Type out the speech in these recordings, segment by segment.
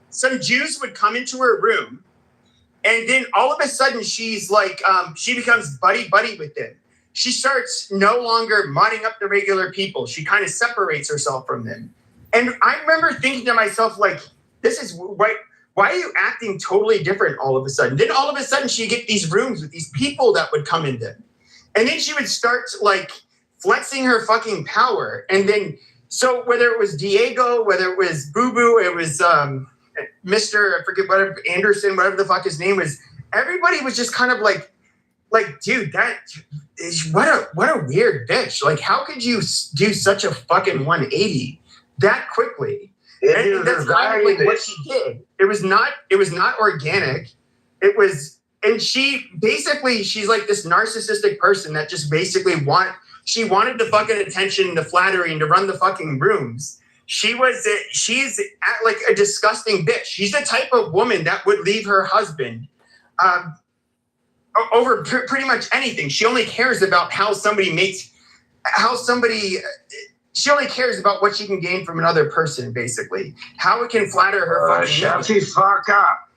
some Jews would come into her room, and then all of a sudden she's like, she becomes buddy with them. She starts no longer modding up the regular people. She kind of separates herself from them. And I remember thinking to myself, like, this is right. Why are you acting totally different all of a sudden? Then all of a sudden she'd get these rooms with these people that would come in them. And then she would start like flexing her fucking power. And then, so whether it was Diego, whether it was Boo Boo, it was Mr. I forget whatever, Anderson, whatever the fuck his name was, everybody was just kind of like, dude, that is what a weird bitch. Like, how could you do such a fucking 180 that quickly? And that's kind of like what she did. It was not organic. It was, and she's like this narcissistic person that just basically she wanted the fucking attention, the flattery, and to run the fucking rooms. She's like a disgusting bitch. She's the type of woman that would leave her husband over pretty much anything. She only cares about she only cares about what she can gain from another person, basically. How it can flatter her fucking shut the fuck up.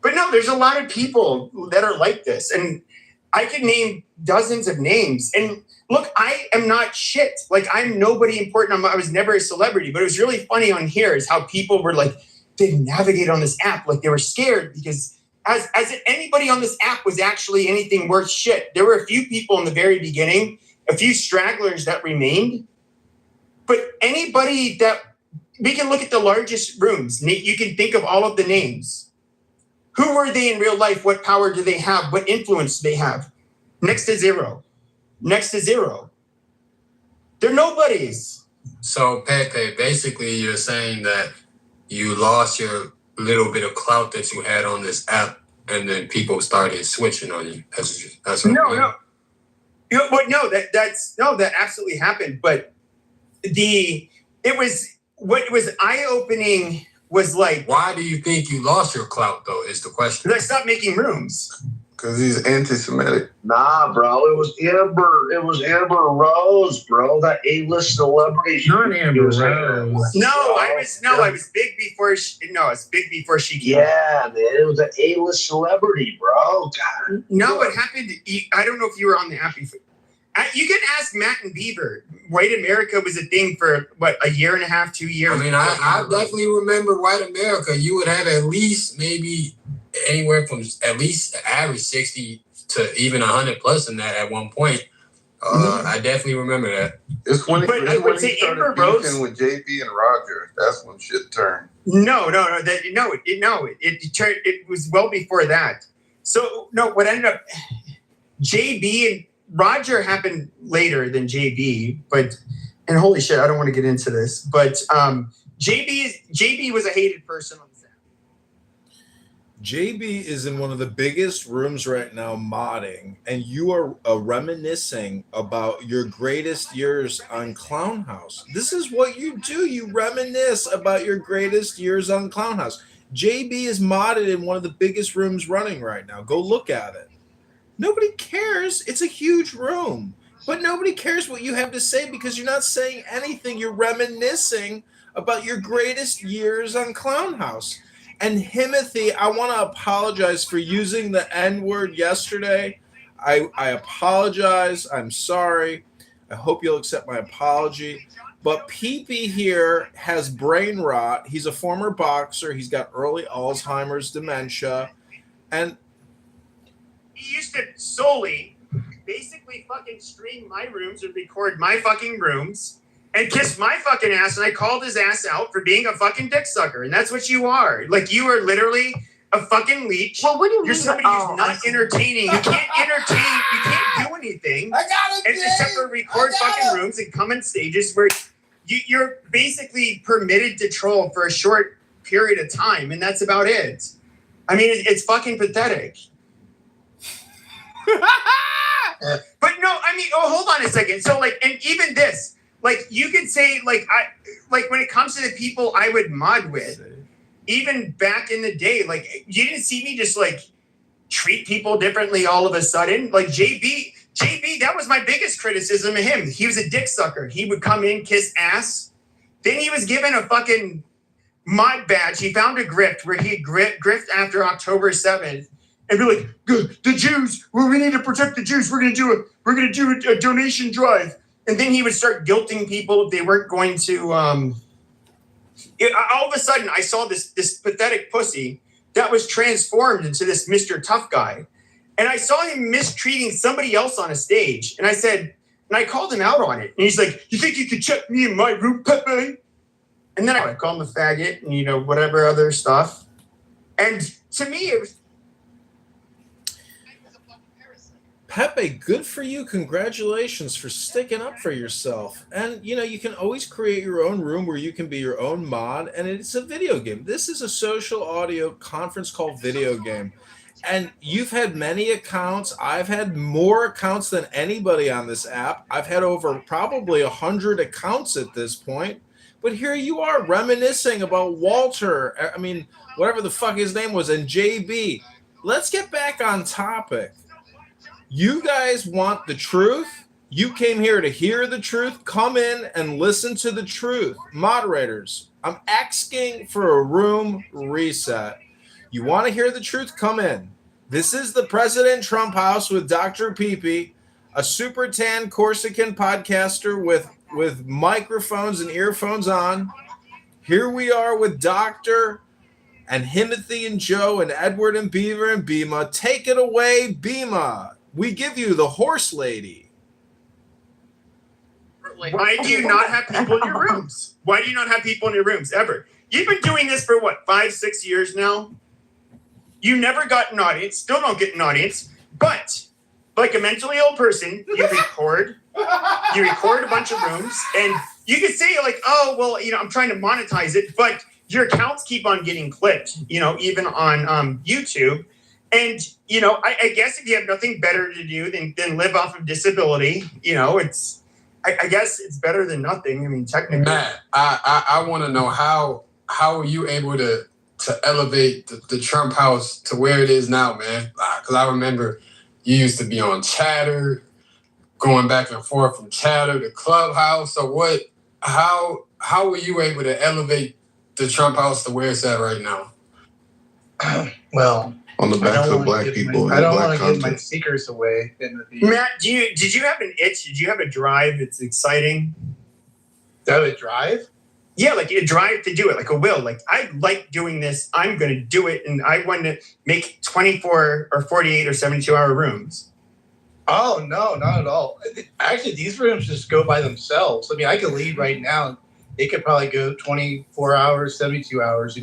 But no, there's a lot of people that are like this. And I could name dozens of names. And look, I am not shit. Like, I'm nobody important. I was never a celebrity. But it was really funny on here is how people were like, they navigate on this app like they were scared because as if anybody on this app was actually anything worth shit. There were a few people in the very beginning, a few stragglers that remained. But anybody that, we can look at the largest rooms. You can think of all of the names. Who were they in real life? What power do they have? What influence do they have? Next to zero. They're nobodies. So, Pepe, basically you're saying that you lost your little bit of clout that you had on this app, and then people started switching on you. That's what No. You know, but no, that absolutely happened. But what was eye-opening was like, why do you think you lost your clout though? Is the question. Because I stopped making rooms. Because he's anti-Semitic. Nah, bro. It was Amber Rose, bro. That A-list celebrity. Not Amber Rose. No, I was big before she. No, I was big before she. Yeah, man. It was an A-list celebrity, bro. God. No, what happened? I don't know if you were on the app before. You can ask Matt and Beaver. White America was a thing for what, a year and a half, 2 years. I mean, I definitely remember White America. You would have at least maybe anywhere from at least average 60 to even 100 plus in that at one point. I definitely remember that. It's when he started beefing with JB and Roger. That's when shit turned. No. It was well before that. So no, what ended up, JB and Roger happened later than JB, and holy shit, I don't want to get into this, but JB was a hated person on this app. JB is in one of the biggest rooms right now modding, and you are reminiscing about your greatest years on Clown House. This is what you do. You reminisce about your greatest years on Clown House. JB is modded in one of the biggest rooms running right now. Go look at it. Nobody cares. It's a huge room, but nobody cares what you have to say because you're not saying anything. You're reminiscing about your greatest years on Clown House. And Himothy, I want to apologize for using the N-word yesterday. I apologize. I'm sorry. I hope you'll accept my apology. But Pee-Pee here has brain rot. He's a former boxer. He's got early Alzheimer's, dementia, and he used to solely basically fucking stream my rooms and record my fucking rooms and kiss my fucking ass, and I called his ass out for being a fucking dick sucker, and that's what you are. Like, you are literally a fucking leech. Well, what do you You're mean? somebody who's not entertaining. You can't entertain. You can't do anything. I got it, except for record fucking rooms and come in stages where you're basically permitted to troll for a short period of time, and that's about it. I mean, it's fucking pathetic. But no, I mean, hold on a second. So, like, and even this, like, you could say, like, when it comes to the people I would mod with, even back in the day, like, you didn't see me just like treat people differently all of a sudden. Like, JB JB, that was my biggest criticism of him. He was a dick sucker. He would come in, kiss ass. Then he was given a fucking mod badge. He found a grift where he grift after October 7th and be like, the Jews, well, we need to protect the Jews. We're gonna do a donation drive. And then he would start guilting people if they weren't going to all of a sudden I saw this pathetic pussy that was transformed into this Mr. Tough Guy. And I saw him mistreating somebody else on a stage. And I called him out on it. And he's like, you think you could check me in my room, Pepe? And then I called him a faggot and, whatever other stuff. And to me, it was Pepe, good for you. Congratulations for sticking up for yourself. And, you can always create your own room where you can be your own mod. And it's a video game. This is a social audio conference call video game. And you've had many accounts. I've had more accounts than anybody on this app. I've had over probably 100 accounts at this point. But here you are reminiscing about Walter. I mean, whatever the fuck his name was, and JB. Let's get back on topic. You guys want the truth? You came here to hear the truth? Come in and listen to the truth. Moderators, I'm asking for a room reset. You want to hear the truth? Come in. This is the President Trump House with Dr. Peepee, a super tan Corsican podcaster with microphones and earphones on. Here we are with Dr. and Himothy and Joe and Edward and Beaver and Bima. Take it away, Bima. We give you the horse lady. Why do you not have people in your rooms? Why do you not have people in your rooms ever? You've been doing this for 5-6 years now? You never got an audience, still don't get an audience, but like a mentally ill person, you record a bunch of rooms, and you can say like, oh, well, I'm trying to monetize it, but your accounts keep on getting clipped, even on YouTube. And, I guess if you have nothing better to do than live off of disability, I guess it's better than nothing. I mean, technically. Matt, I want to know how are you able to elevate the Trump House to where it is now, man? Because I remember you used to be on Chatter, going back and forth from Chatter to Clubhouse. So how were you able to elevate the Trump House to where it's at right now? Well, on the backs of black people. I don't want to give my secrets away. Matt, did you have an itch? Did you have a drive that's exciting? Do I have a drive? Yeah, like a drive to do it, like a will. Like, I like doing this. I'm going to do it. And I want to make 24 or 48 or 72-hour rooms. Oh, no, not at all. Actually, these rooms just go by themselves. I mean, I could leave right now. It could probably go 24 hours, 72 hours,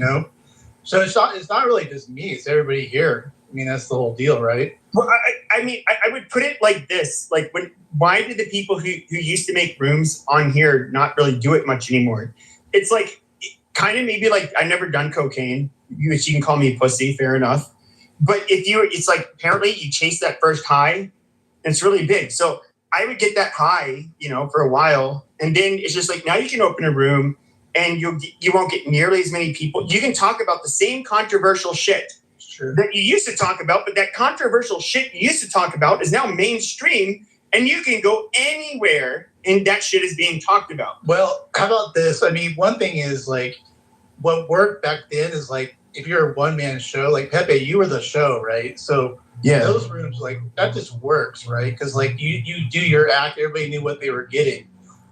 So it's not really just me. It's everybody here. I mean, that's the whole deal, right? Well, I would put it like this. Like, why did the people who used to make rooms on here not really do it much anymore? It's like, kind of maybe like, I've never done cocaine. You can call me a pussy, fair enough. But it's like, apparently you chase that first high, and it's really big. So I would get that high, for a while. And then it's just like, now you can open a room and you won't get nearly as many people. You can talk about the same controversial shit that you used to talk about, but that controversial shit you used to talk about is now mainstream, and you can go anywhere and that shit is being talked about. Well, how about this? I mean, one thing is like, what worked back then is like, if you're a one-man show, like Pepe, you were the show, right? So yeah, those rooms, like, that just works, right? Because like you do your act, everybody knew what they were getting.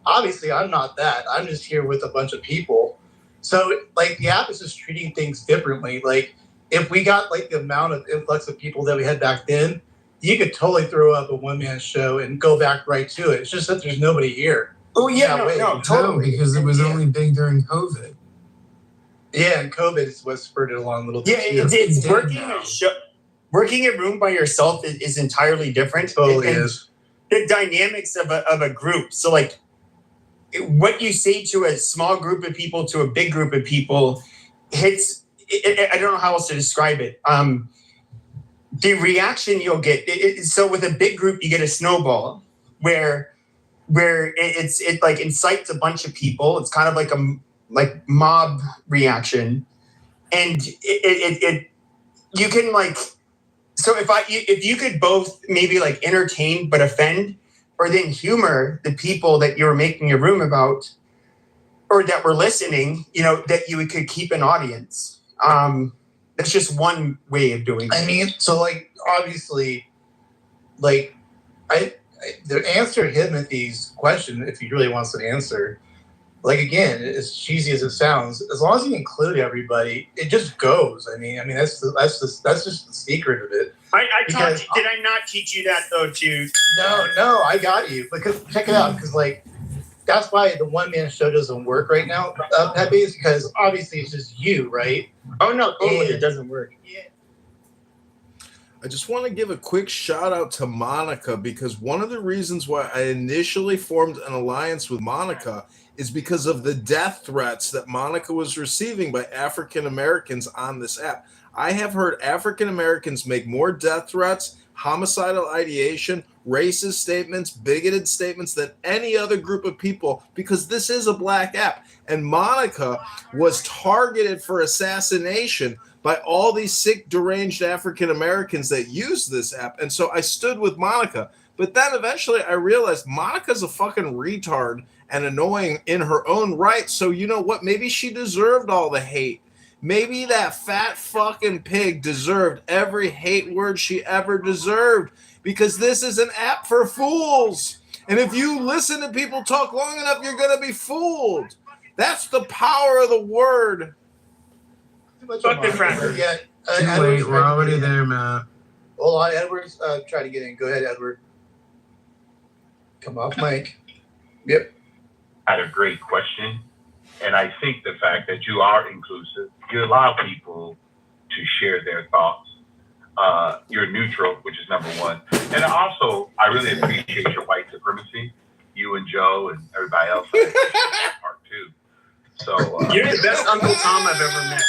Obviously, I'm not that. I'm just here with a bunch of people. So like the app is just treating things differently. Like if we got like the amount of influx of people that we had back then, you could totally throw up a one-man show and go back right to it. It's just that there's nobody here. Oh yeah, no, totally. No, because it was only big during COVID. Yeah, and COVID is what spurred it along a little bit. Yeah, it's working a room by yourself is entirely different. Totally is. The dynamics of a group. So like, what you say to a small group of people to a big group of people hits. I don't know how else to describe it. The reaction you'll get. So with a big group, you get a snowball where it like incites a bunch of people. It's kind of like a mob reaction, and it you can like So if you could both maybe like entertain but offend, or then humor the people that you're making a room about, or that were listening, that you could keep an audience. That's just one way of doing it. I mean, so like obviously, like the answer to Timothy's question, if he really wants to answer, like again, as cheesy as it sounds, as long as you include everybody, it just goes. I mean that's just the secret of it. Did I not teach you that though? No, I got you. Because check it out, because like that's why the one man show doesn't work right now, Pepe, is because obviously it's just you, right? Oh no, totally, it doesn't work. Yeah. I just want to give a quick shout out to Monica, because one of the reasons why I initially formed an alliance with Monica is because of the death threats that Monica was receiving by African Americans on this app. I have heard African Americans make more death threats, homicidal ideation, racist statements, bigoted statements than any other group of people, because this is a black app. And Monica was targeted for assassination by all these sick, deranged African Americans that use this app. And so I stood with Monica. But then eventually I realized Monica's a fucking retard and annoying in her own right. So you know what? Maybe she deserved all the hate. Maybe that fat fucking pig deserved every hate word she ever deserved, because this is an app for fools. And if you listen to people talk long enough, you're going to be fooled. That's the power of the word. Fuck the crackers. Yeah, Too late. We're already there, man. Hold on, Edward's trying to get in. Go ahead, Edward. Come off mic. Yep. Had a great question. And I think the fact that you are inclusive, you allow people to share their thoughts. You're neutral, which is number one. And also, I really appreciate your white supremacy. You and Joe and everybody else. I appreciate that part too. So you're the best Uncle Tom I've ever met.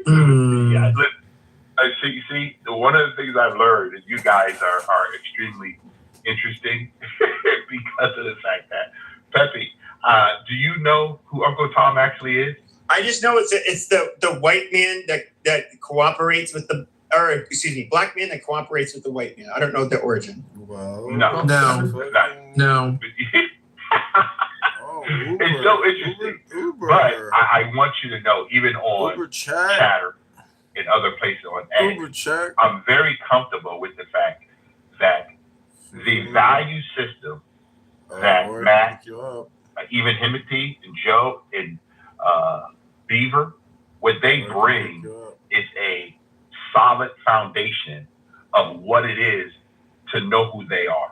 Yeah, see, one of the things I've learned is you guys are extremely interesting because of the fact that Pepe. Do you know who Uncle Tom actually is? I just know it's the white man that cooperates with black man that cooperates with the white man. I don't know the origin. Well, no. It's so interesting. Uber. But I want you to know, even on Uber Chatter and other places on X, I'm very comfortable with the fact that the value system that Matt, even Timothy and Joe and Beaver, what they bring is a solid foundation of what it is to know who they are.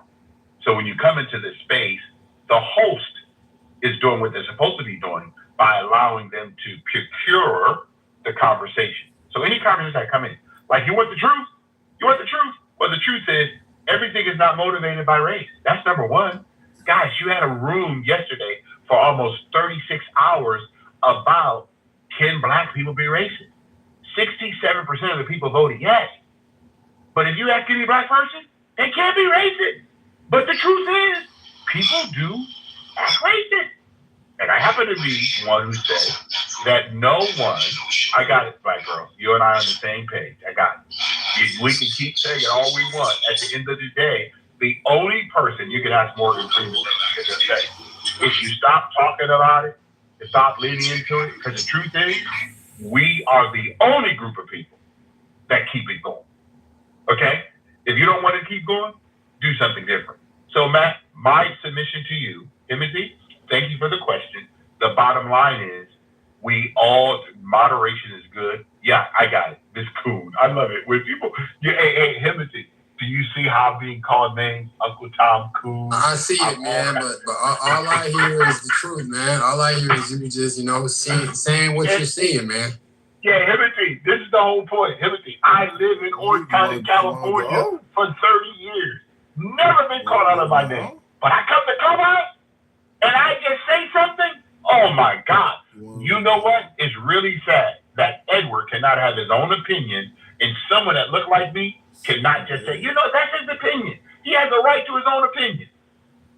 So when you come into this space, the host is doing what they're supposed to be doing by allowing them to procure the conversation. So any conversation that come in, like, you want the truth? You want the truth? Well, the truth is everything is not motivated by race. That's number one. Guys, you had a room yesterday for almost 36 hours about can black people be racist? 67% of the people voted yes. But if you ask any black person, they can't be racist. But the truth is, people do act racist. And I happen to be one who says that no one, I got it, black girl. You and I are on the same page. I got it. We can keep saying it all we want. At the end of the day, the only person you can ask Morgan Freeman is to say, if you stop talking about it, and stop leaning into it, because the truth is, we are the only group of people that keep it going. Okay? If you don't want to keep going, do something different. So, Matt, my submission to you, Timothy, thank you for the question. The bottom line is, moderation is good. Yeah, I got it. This cool. I love it. When people, hey, Timothy, do you see how I'm being called names? Uncle Tom, cool. I see it, man, but all I hear is the truth, man. All I hear is you just, saying what you're seeing, man. Yeah, Timothy, this is the whole point. Timothy, I live in Orange County, California for 30 years. Never been called out of my name. But I come to Clubhouse and I just say something. Oh my God. You know what? It's really sad that Edward cannot have his own opinion, and someone that looked like me cannot just say, that's his opinion. He has a right to his own opinion.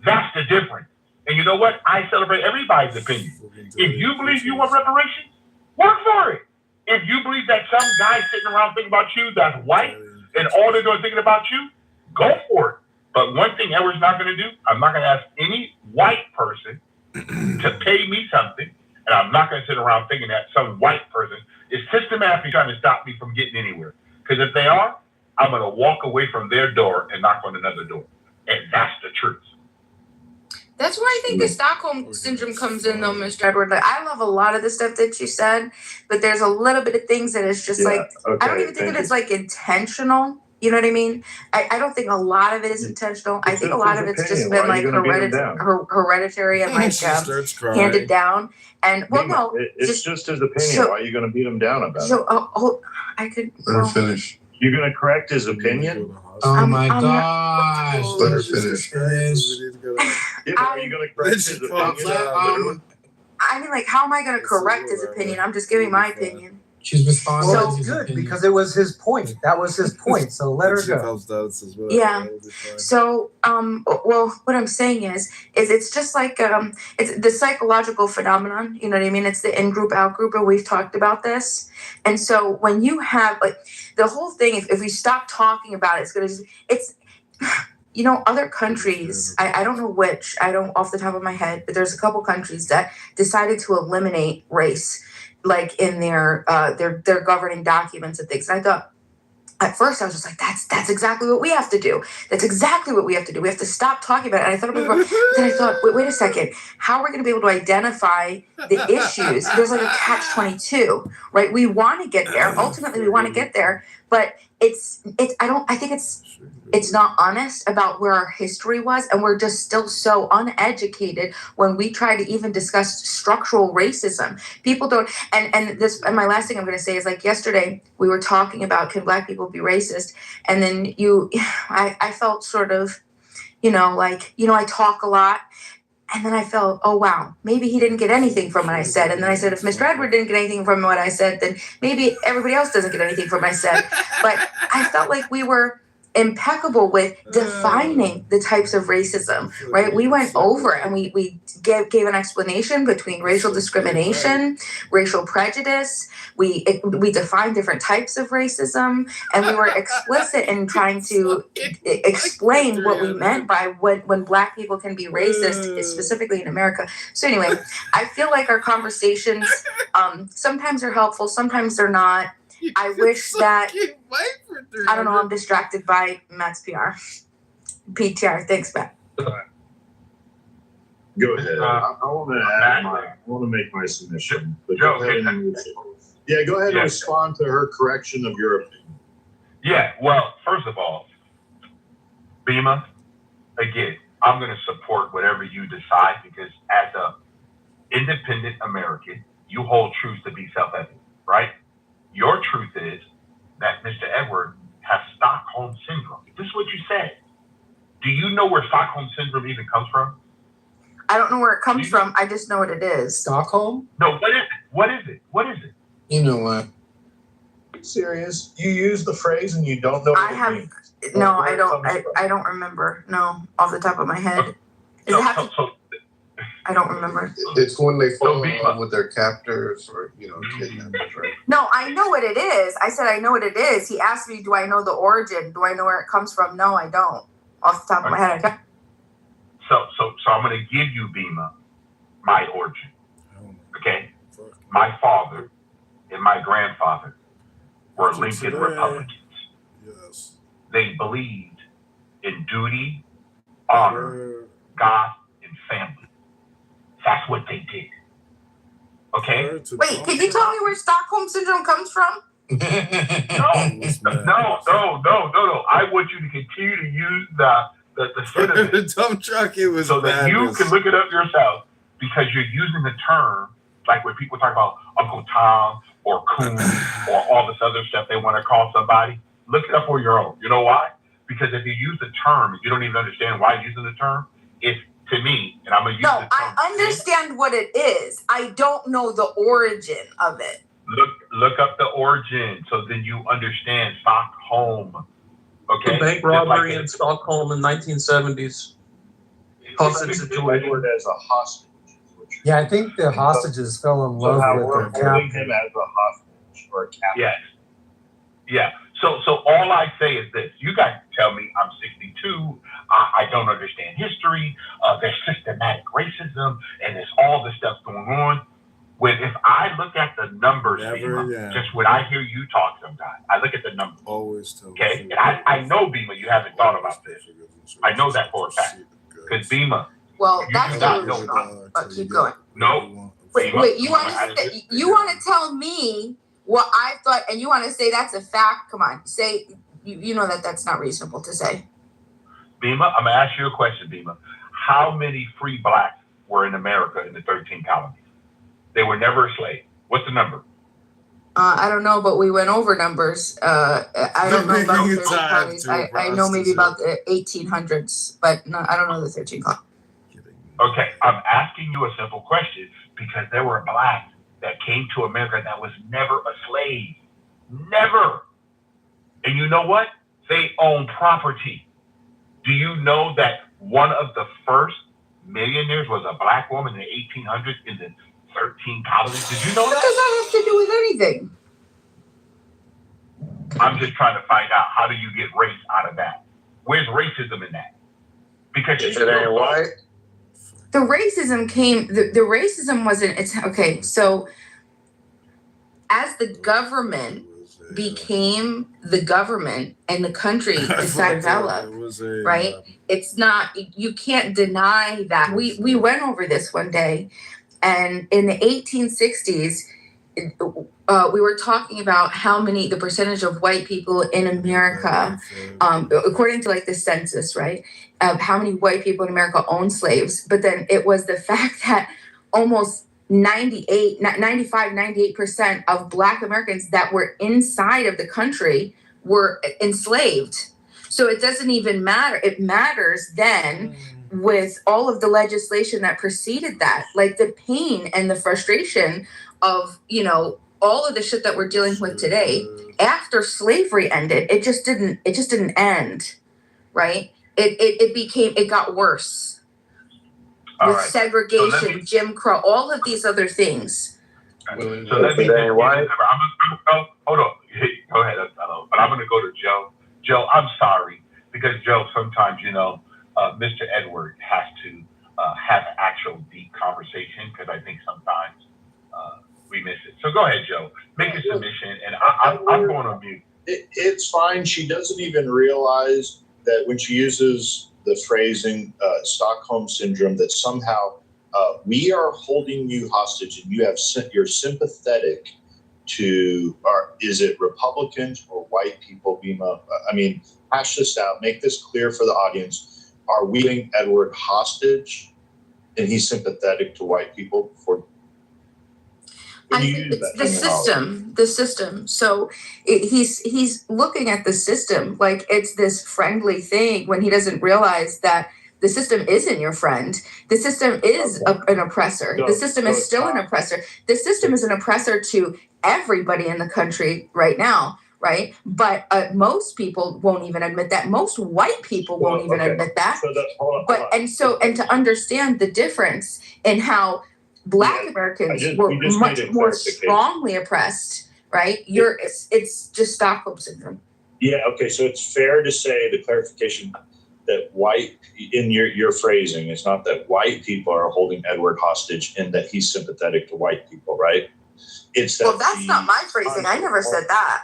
That's the difference. And you know what? I celebrate everybody's opinion. If you believe you want reparations, work for it. If you believe that some guy sitting around thinking about you that's white and all they're doing thinking about you, go for it. But one thing Edward's not going to do, I'm not going to ask any white person to pay me something, and I'm not going to sit around thinking that some white person is systematically trying to stop me from getting anywhere. Because if they are, I'm going to walk away from their door and knock on another door. And that's the truth. That's where I think the Stockholm syndrome comes in, though, Mr. Edward. Like, I love a lot of the stuff that you said, but there's a little bit of things that it's just I don't even think that it's like intentional. You know what I mean? I don't think a lot of it is intentional. I think a lot of it's just been like hereditary and like handed down. And well, no, it's just his opinion. Why are you going to beat him down about it? I could finish. You're going to correct his opinion? Oh my gosh. Let her finish. Are you going to correct his opinion? I mean, like, how am I going to correct his opinion? I'm just giving my opinion. She's responding. Well, it's good because it was his point. That was his point. So let her go. Yeah. So, well, what I'm saying is it's just like it's the psychological phenomenon. You know what I mean? It's the in-group, out-group, and we've talked about this. And so when you have like the whole thing, if we stop talking about it, it's you know, other countries, I don't know which, I don't off the top of my head, but there's a couple countries that decided to eliminate race, like in their governing documents and things. And I thought, at first I was just like, that's exactly what we have to do. That's exactly what we have to do. We have to stop talking about it. And I thought about it, then I thought, wait a second, how are we going to be able to identify the issues? There's like a catch-22, right? We want to get there. Ultimately, we want to get there, but I think it's not honest about where our history was, and we're just still so uneducated when we try to even discuss structural racism. People don't, and my last thing I'm going to say is, like, yesterday we were talking about, can Black people be racist? And then I felt sort of, I talk a lot. And then I felt, oh, wow, maybe he didn't get anything from what I said. And then I said, if Mr. Edward didn't get anything from what I said, then maybe everybody else doesn't get anything from what I said. But I felt like we were impeccable with defining the types of racism, right? We went over and we gave an explanation between racial discrimination, racial prejudice. We defined different types of racism, and we were explicit in trying to explain what we meant by when Black people can be racist, specifically in America. So anyway, I feel like our conversations sometimes are helpful, sometimes they're not. I wish that, I don't know, I'm distracted by Matt's PTR. Thanks, Matt. Go ahead. I want to make my submission. But go ahead and respond to her correction of your opinion. Yeah, well, first of all, Bima, again, I'm going to support whatever you decide, because as an independent American, you hold truths to be self-evident, right? Your truth is that Mr. Edward has Stockholm Syndrome. This is what you said. Do you know where Stockholm Syndrome even comes from? I don't know where it comes from. I just know what it is. Stockholm? No, what is it? What is it? What is it? You know what? Serious? You use the phrase and you don't know what it means. No, I don't. I don't remember. No, off the top of my head. I don't remember. It's when they fall in love with their captors or, kidnappers, right? No, I know what it is. I said I know what it is. He asked me, do I know the origin? Do I know where it comes from? No, I don't. Off the top of my head, I don't. So I'm going to give you, Bima, my origin. Okay? My father and my grandfather were Lincoln Republicans. Yes. They believed in duty, honor, God, and family. That's what they did. Okay? Wait, can you tell me where Stockholm Syndrome comes from? No. I want you to continue to use the sentiment the dump truck, it was so that you can look it up yourself, because you're using the term like when people talk about Uncle Tom or Coon or all this other stuff they want to call somebody. Look it up on your own. You know why? Because if you use the term, you don't even understand why you're using the term. It's, to me, and I'm going to use the term. I understand what it is. I don't know the origin of it. Look up the origin, so then you understand Stockholm. Okay? The bank robbery in Stockholm in 1970s. Hostage situation. As a hostage. Yeah, I think the hostages fell in love with we're their holding captain. him as a hostage. for a capital. Yes. Yeah. So all I say is this: you guys tell me I'm 62. I don't understand history. There's systematic racism, and there's all this stuff going on. When if I look at the numbers, Bima, just when I hear you talk sometimes, I look at the numbers. Always tell. Okay, and I know, Bima, you haven't thought about this. I know that for a fact. Because Bima, Well, you that's do not know. delusional. But keep going. No. Wait, Bima, you want to tell me what I thought, and you want to say that's a fact? Come on, say you know that's not reasonable to say. Bima, I'm gonna ask you a question, Bima. How many free blacks were in America in the 13 colonies? They were never a slave. What's the number? I don't know, but we went over numbers. I don't know about 13 colonies. I know maybe about the 1800s, but no, I don't know the 13 colonies. Okay, I'm asking you a simple question because there were blacks that came to America that was never a slave. Never. And you know what? They own property. Do you know that one of the first millionaires was a black woman in the 1800s in the 13 colonies? Did you know that? What does that have to do with anything? I'm just trying to find out, how do you get race out of that? Where's racism in that? Because If it ain't white. The racism came. The racism wasn't. It's okay. So as the government became the government and the country is developed, right? It's not. You can't deny that. We went over this one day, and in the 1860s. We were talking about the percentage of white people in America, according to like the census, right? How many white people in America own slaves. But then it was the fact that almost 98% of Black Americans that were inside of the country were enslaved. So it doesn't even matter. It matters then with all of the legislation that preceded that, like the pain and the frustration of, all of the shit that we're dealing with today. After slavery ended, it just didn't end, right? It got worse. With segregation, Jim Crow, all of these other things. So let me hold on. Go ahead. But I'm going to go to Joe. Joe, I'm sorry, because Joe, sometimes, Mr. Edward has to have actual deep conversation, because I think sometimes we miss it. So go ahead, Joe. Make a submission, and I'm going on mute. It's fine. She doesn't even realize that when she uses the phrasing Stockholm syndrome, that somehow we are holding you hostage, and you're sympathetic to, is it Republicans or white people, Bima? I mean, hash this out. Make this clear for the audience. Are we holding Edward hostage, and he's sympathetic to white people for? I think it's the system. So he's looking at the system like it's this friendly thing when he doesn't realize that the system isn't your friend. The system is an oppressor. The system is still an oppressor. The system is an oppressor to everybody in the country right now, right? But most people won't even admit that. Most white people won't even admit that. And to understand the difference in how Black Americans were much more strongly oppressed, right? It's just Stockholm syndrome. Yeah. Okay. So it's fair to say the clarification that white, in your phrasing, it's not that white people are holding Edward hostage and that he's sympathetic to white people, right? It's that. Well, that's not my phrasing. I never said that.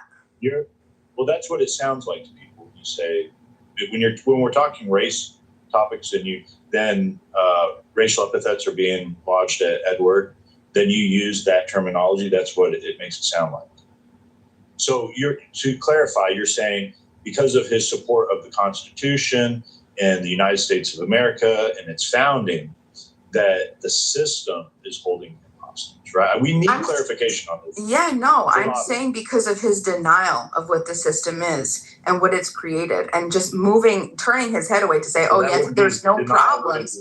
Well, that's what it sounds like to people. You say when we're talking race topics, and then racial epithets are being lodged at Edward, then you use that terminology. That's what it makes it sound like. So to clarify, you're saying because of his support of the Constitution and the United States of America and its founding, that the system is holding him hostage, right? We need clarification on this. Yeah, no, I'm saying because of his denial of what the system is and what it's created, and just turning his head away to say, there's no problems.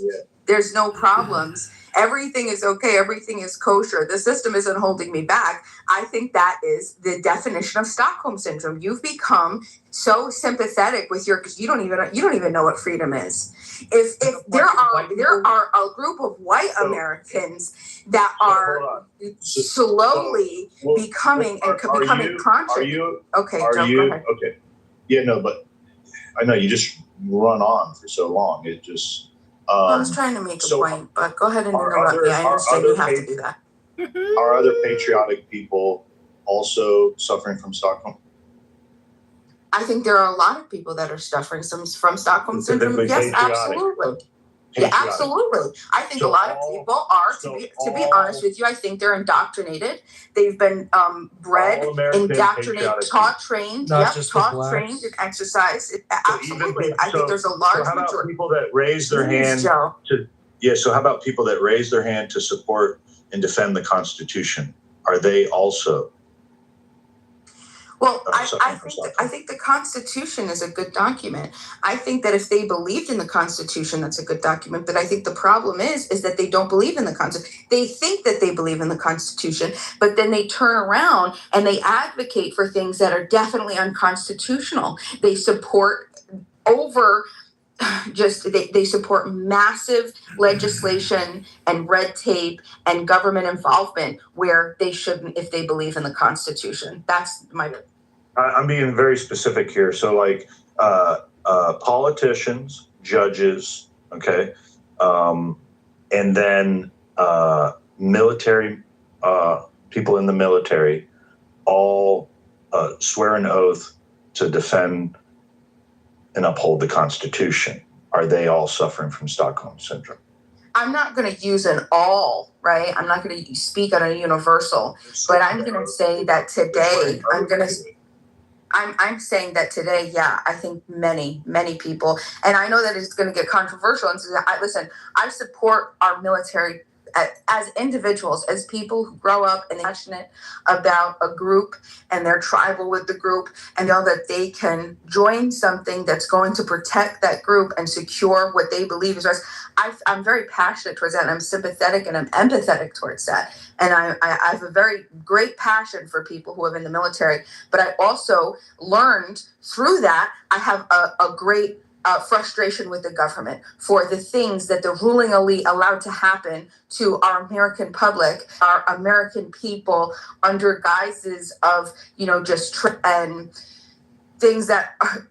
There's no problems. everything is okay, everything is kosher, the system isn't holding me back. I think that is the definition of Stockholm syndrome. You've become so sympathetic with because you don't even know what freedom is. If there are a group of white Americans that are slowly becoming conscious. Are you? Okay, Joe, go ahead. Okay. Yeah, no, but I know you just run on for so long. It just. I was trying to make a point, but go ahead and interrupt me. I understand you have to do that. Are other patriotic people also suffering from Stockholm? I think there are a lot of people that are suffering from Stockholm syndrome. Yes, absolutely. Yeah, absolutely. I think a lot of people are, to be honest with you, I think they're indoctrinated. They've been bred, indoctrinated, taught, trained, trained and exercised. Absolutely. I think there's a large how about majority. people that raise their hand so how about people that raise their hand to support and defend the Constitution? Are they also? Well, I think the Constitution is a good document. I think that if they believed in the Constitution, that's a good document. But I think the problem is that they don't believe in the Constitution. They think that they believe in the Constitution, but then they turn around and they advocate for things that are definitely unconstitutional. They support they support massive legislation and red tape and government involvement where they shouldn't if they believe in the Constitution. That's my. I'm being very specific here. So like politicians, judges, okay, and then military people in the military all swear an oath to defend and uphold the Constitution. Are they all suffering from Stockholm syndrome? I'm not going to use an all, right? I'm not going to speak on a universal, but I'm going to say that today, I'm saying that today, yeah, I think many, many people, and I know that it's going to get controversial. And so I support our military as individuals, as people who grow up and they're passionate about a group and they're tribal with the group and know that they can join something that's going to protect that group and secure what they believe is right. I'm very passionate towards that, and I'm sympathetic and I'm empathetic towards that. And I have a very great passion for people who have been in the military, but I also learned through that, I have a great frustration with the government for the things that the ruling elite allowed to happen to our American public, our American people, under guises of, and things that are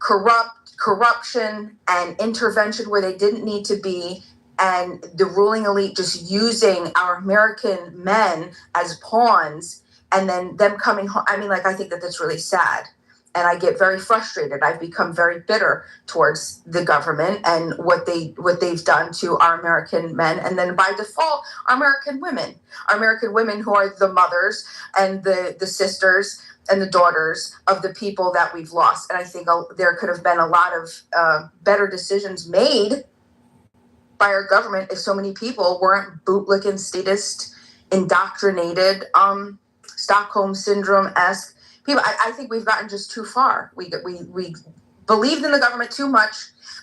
corruption and intervention where they didn't need to be, and the ruling elite just using our American men as pawns and then them coming home. I mean, I think that that's really sad. And I get very frustrated. I've become very bitter towards the government and what they've done to our American men, and then by default, our American women who are the mothers and the sisters and the daughters of the people that we've lost. And I think there could have been a lot of better decisions made by our government if so many people weren't bootlicking, statist, indoctrinated, Stockholm syndrome-esque people. I think we've gotten just too far. We believed in the government too much.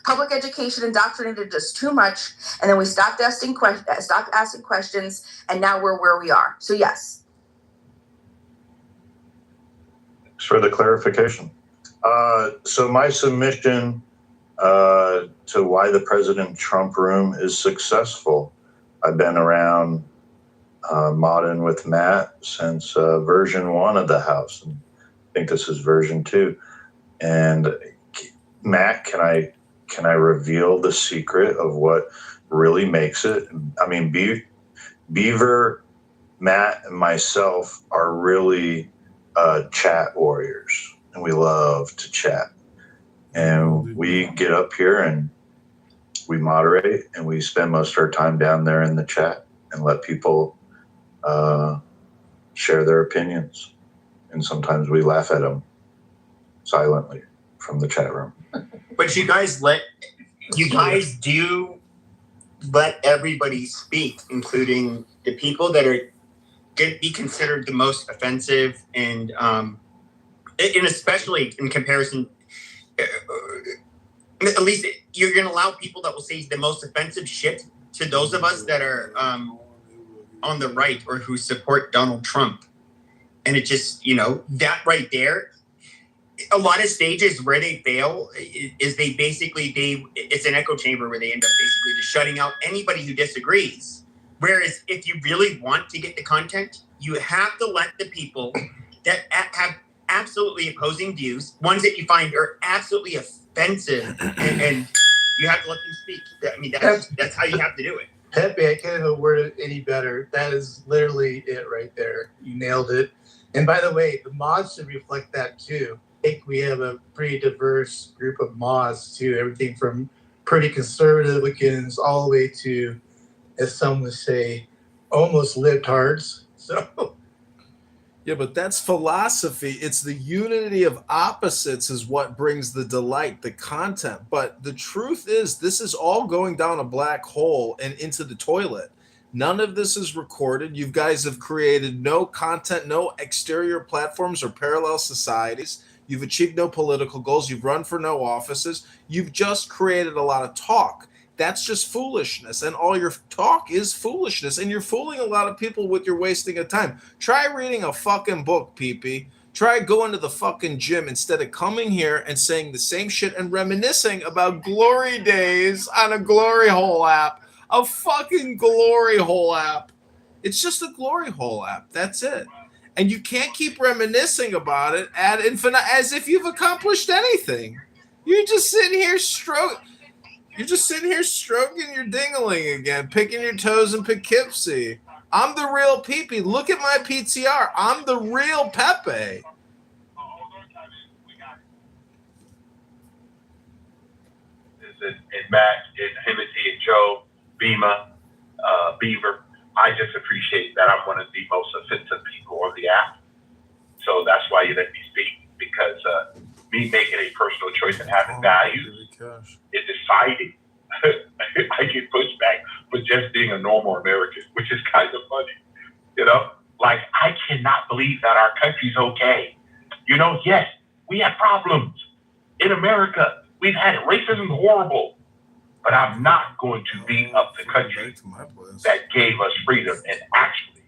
Public education indoctrinated just too much, and then we stopped asking questions, and now we're where we are. So yes. Thanks for the clarification. So my submission to why the President Trump room is successful. I've been around modding with Matt since version 1 of the house, and I think this is version 2. And Matt, can I reveal the secret of what really makes it? I mean, Beaver, Matt, and myself are really chat warriors, and we love to chat. And we get up here and we moderate, and we spend most of our time down there in the chat and let people share their opinions. And sometimes we laugh at them silently from the chat room. But you guys do let everybody speak, including the people that are going to be considered the most offensive, and especially in comparison, at least you're going to allow people that will say the most offensive shit to those of us that are on the right or who support Donald Trump. And it just, that right there, a lot of stages where they fail is it's an echo chamber where they end up basically just shutting out anybody who disagrees. Whereas if you really want to get the content, you have to let the people that have absolutely opposing views, ones that you find are absolutely offensive, and you have to let them speak. I mean, that's how you have to do it. Pepe, I can't even word it any better. That is literally it right there. You nailed it. And by the way, the mods should reflect that too. I think we have a pretty diverse group of mods too. Everything from pretty conservative against all the way to, as some would say, almost libtards. So yeah, but that's philosophy. It's the unity of opposites is what brings the delight, the content. But the truth is, this is all going down a black hole and into the toilet. None of this is recorded. You guys have created no content, no exterior platforms or parallel societies. You've achieved no political goals. You've run for no offices. You've just created a lot of talk. That's just foolishness. And all your talk is foolishness. And you're fooling a lot of people with your wasting of time. Try reading a fucking book, PP. Try going to the fucking gym instead of coming here and saying the same shit and reminiscing about glory days on a glory hole app. A fucking glory hole app. It's just a glory hole app. That's it. And you can't keep reminiscing about it ad infinitum as if you've accomplished anything. You're just sitting here stroking your dingling again, picking your toes in Poughkeepsie. I'm the real Peepee. Look at my PTR. I'm the real Pepe. And Matt, and Timothy, and Joe, Bima, Beaver. I just appreciate that I'm one of the most offensive people on the app. So that's why you let me speak, because me making a personal choice and having values is deciding. I get pushback for just being a normal American, which is kind of funny. Like, I cannot believe that our country's okay. Yes, we have problems in America. We've had it. Racism is horrible. But I'm not going to beat up the country that gave us freedom. And actually,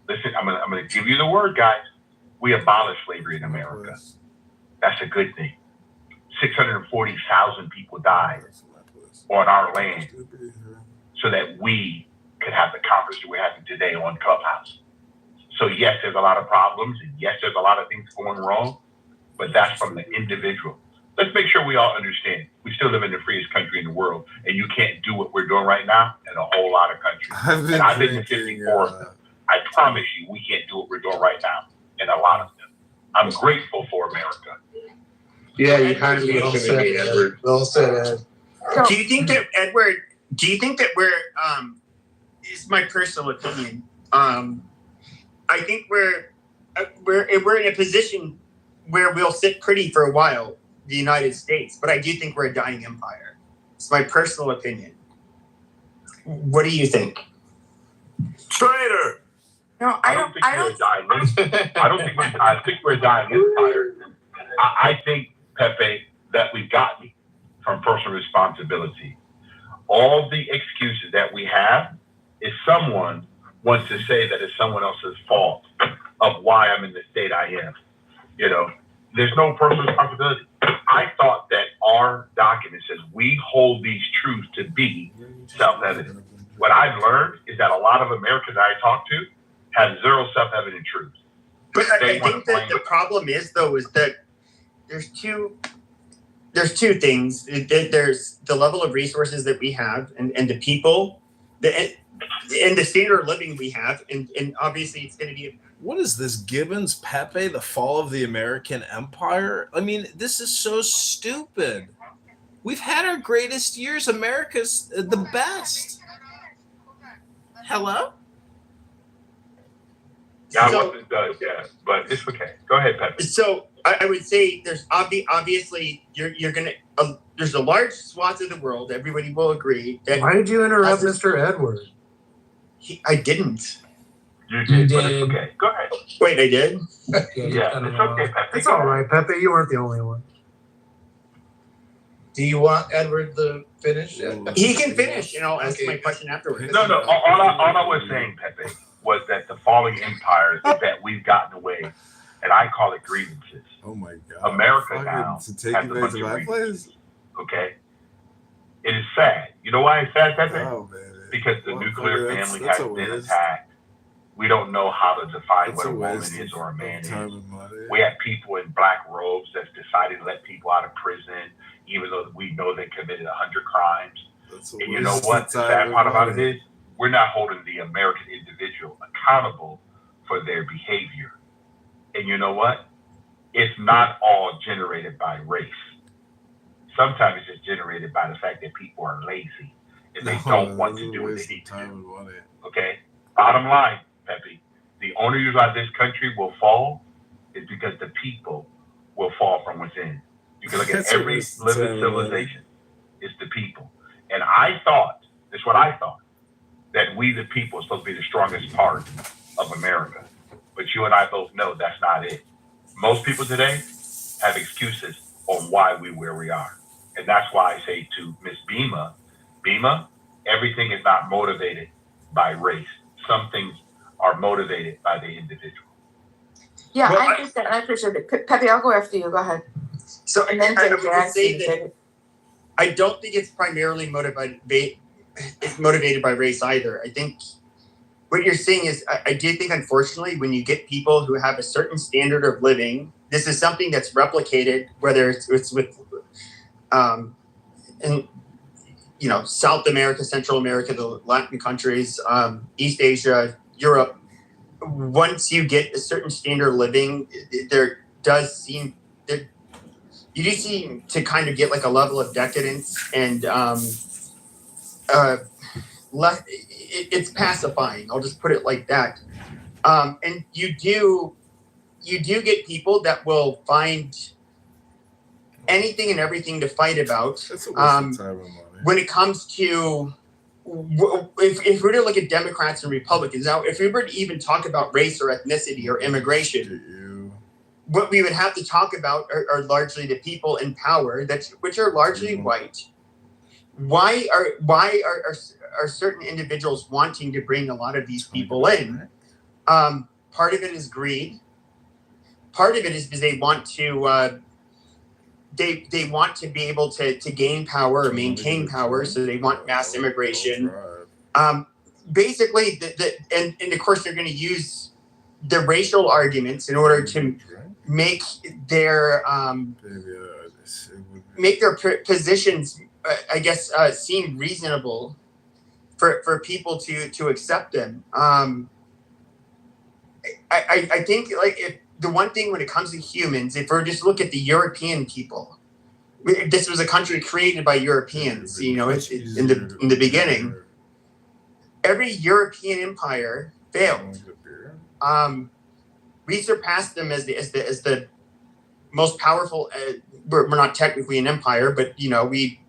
listen, I'm going to give you the word, guys. We abolished slavery in America. That's a good thing. 640,000 people died on our land so that we could have the conversation we're having today on Clubhouse. So yes, there's a lot of problems, and yes, there's a lot of things going wrong, but that's from the individual. Let's make sure we all understand. We still live in the freest country in the world, and you can't do what we're doing right now in a whole lot of countries. I've been in 54 of them. I promise you, we can't do what we're doing right now in a lot of them. I'm grateful for America. Yeah, you kind of well said, Edward. Well said, Ed. Do you think that, Edward, we're, it's my personal opinion, I think we're in a position where we'll sit pretty for a while, the United States, but I do think we're a dying empire. It's my personal opinion. What do you think? Traitor! No, I don't think we're a dying I think we're a dying empire. I think, Pepe, that we've gotten from personal responsibility. All the excuses that we have is someone wants to say that it's someone else's fault of why I'm in the state I am. There's no personal responsibility. I thought that our document says we hold these truths to be self-evident. What I've learned is that a lot of Americans I talk to have zero self-evident truths. But I think that the problem is, though, is that there's two things. There's the level of resources that we have and the people, and the standard of living we have. And obviously it's going to be... What is this, Gibbons, Pepe, the fall of the American empire? I mean, this is so stupid. We've had our greatest years. America's the best. Hello? Yeah, I wasn't done, yeah, but it's okay. Go ahead, Pepe. So I would say there's obviously you're going to... there's a large swath of the world, everybody will agree. That why did you interrupt Mr. Edward? I didn't. You did. But it's okay. Go ahead. Wait, I did? Yeah, it's okay, Pepe. It's all right, Pepe. You weren't the only one. Do you want Edward to finish? He can finish, and I'll ask my question afterwards. No. All I was saying, Pepe, was that the falling empires that we've gotten away, and I call it grievances. Oh my God! America now has a bunch of grievances. Okay, it is sad. You know why it's sad, Pepe? Oh, because the nuclear family has been attacked. We don't know how to define what a woman is or a man is. We have people in black robes that's decided to let people out of prison, even though we know they committed 100 crimes. And you know what? The sad part about it is we're not holding the American individual accountable for their behavior. And you know what? It's not all generated by race. Sometimes it's just generated by the fact that people are lazy and they don't want to do what they need to do. Okay? Bottom line, Pepe, the only reason why this country will fall is because the people will fall from within. You can look at every living civilization. It's the people. And I thought, this is what I thought, that we the people are supposed to be the strongest part of America. But you and I both know that's not it. Most people today have excuses on why we're where we are. And that's why I say to Miss Bima, everything is not motivated by race. Some things are motivated by the individual. Yeah, well, I understand. I appreciate it. Pepe, I'll go after you. Go ahead. So, and then I would say that I don't think it's primarily motivated by race either. I think what you're saying is, I do think, unfortunately, when you get people who have a certain standard of living, this is something that's replicated, whether it's with, in, you know, South America, Central America, the Latin countries, East Asia, Europe. Once you get a certain standard of living, there does seem that you do seem to kind of get like a level of decadence, and it's pacifying. I'll just put it like that. And you do get people that will find anything and everything to fight about. When it comes to, if we're to look at Democrats and Republicans, now if we were to even talk about race or ethnicity or immigration, what we would have to talk about are largely the people in power, which are largely white. Why are certain individuals wanting to bring a lot of these people in? Part of it is greed. Part of it is because they want to they want to be able to gain power or maintain power, so they want mass immigration. Basically, and of course they're going to use the racial arguments in order to make their positions, I guess, seem reasonable for people to accept them. I think, like, if the one thing when it comes to humans, if we're just look at the European people, this was a country created by Europeans. You know, in the beginning, every European empire failed. We surpassed them as the most powerful. We're not technically an empire, but you know, we,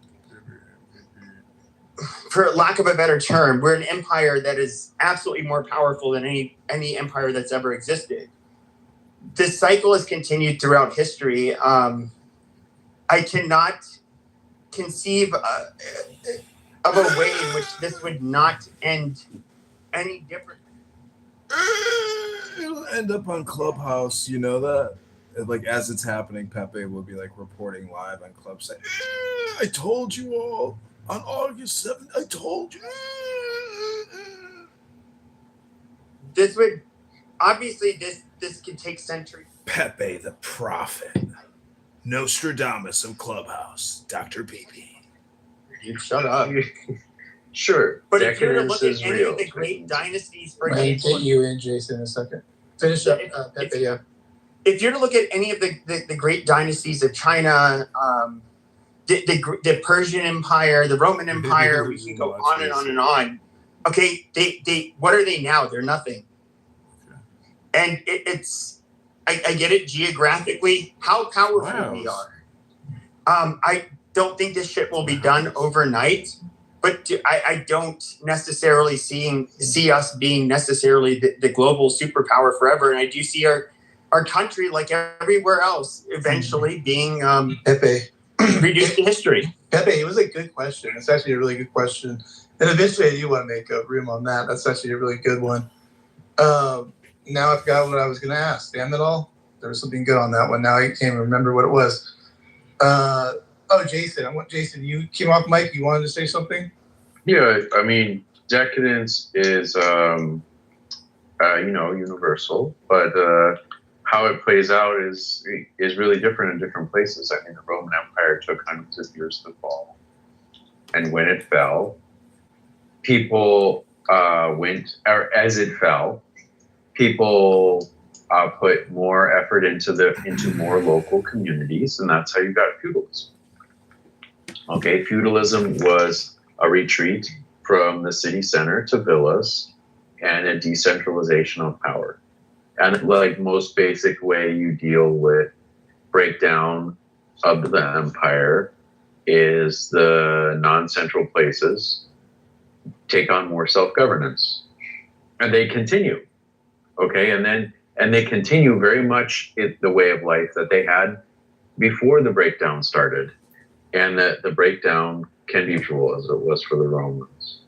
for lack of a better term, we're an empire that is absolutely more powerful than any empire that's ever existed. This cycle has continued throughout history. I cannot conceive of a way in which this would not end any different. It'll end up on Clubhouse, you know that? Like, as it's happening, Pepe will be like reporting live on Club saying, I told you all on August 7th, I told you. This would, obviously, this could take centuries. Pepe the Prophet. Nostradamus of Clubhouse. Dr. Pepe. You shut up. Sure. But if you're to look at any of the great dynasties, for example. Get you in, Jason, in a second. Finish up, Pepe, yeah. If you're to look at any of the great dynasties of China, the Persian Empire, the Roman Empire, we can go on and on and on. Okay, they what are they now? They're nothing. And I get it geographically, how powerful we are. I don't think this shit will be done overnight, but I don't necessarily see us being necessarily the global superpower forever. And I do see our country, like everywhere else, eventually being Pepe. reduce the history. Pepe, it was a good question. It's actually a really good question. And eventually I do want to make a room on that. That's actually a really good one. Now I forgot what I was going to ask. Damn it all. There was something good on that one. Now I can't remember what it was. Jason. Jason, you came off mic. You wanted to say something? Yeah, I mean, decadence is, universal, but how it plays out is really different in different places. I mean, the Roman Empire took hundreds of years to fall. And when it fell, people as it fell, people put more effort into more local communities, and that's how you got feudalism. Okay, feudalism was a retreat from the city center to villas and a decentralization of power. And like most basic way you deal with breakdown of the empire is the non-central places take on more self-governance. And they continue. Okay, and they continue very much the way of life that they had before the breakdown started. And that the breakdown can be visual as it was for the Romans.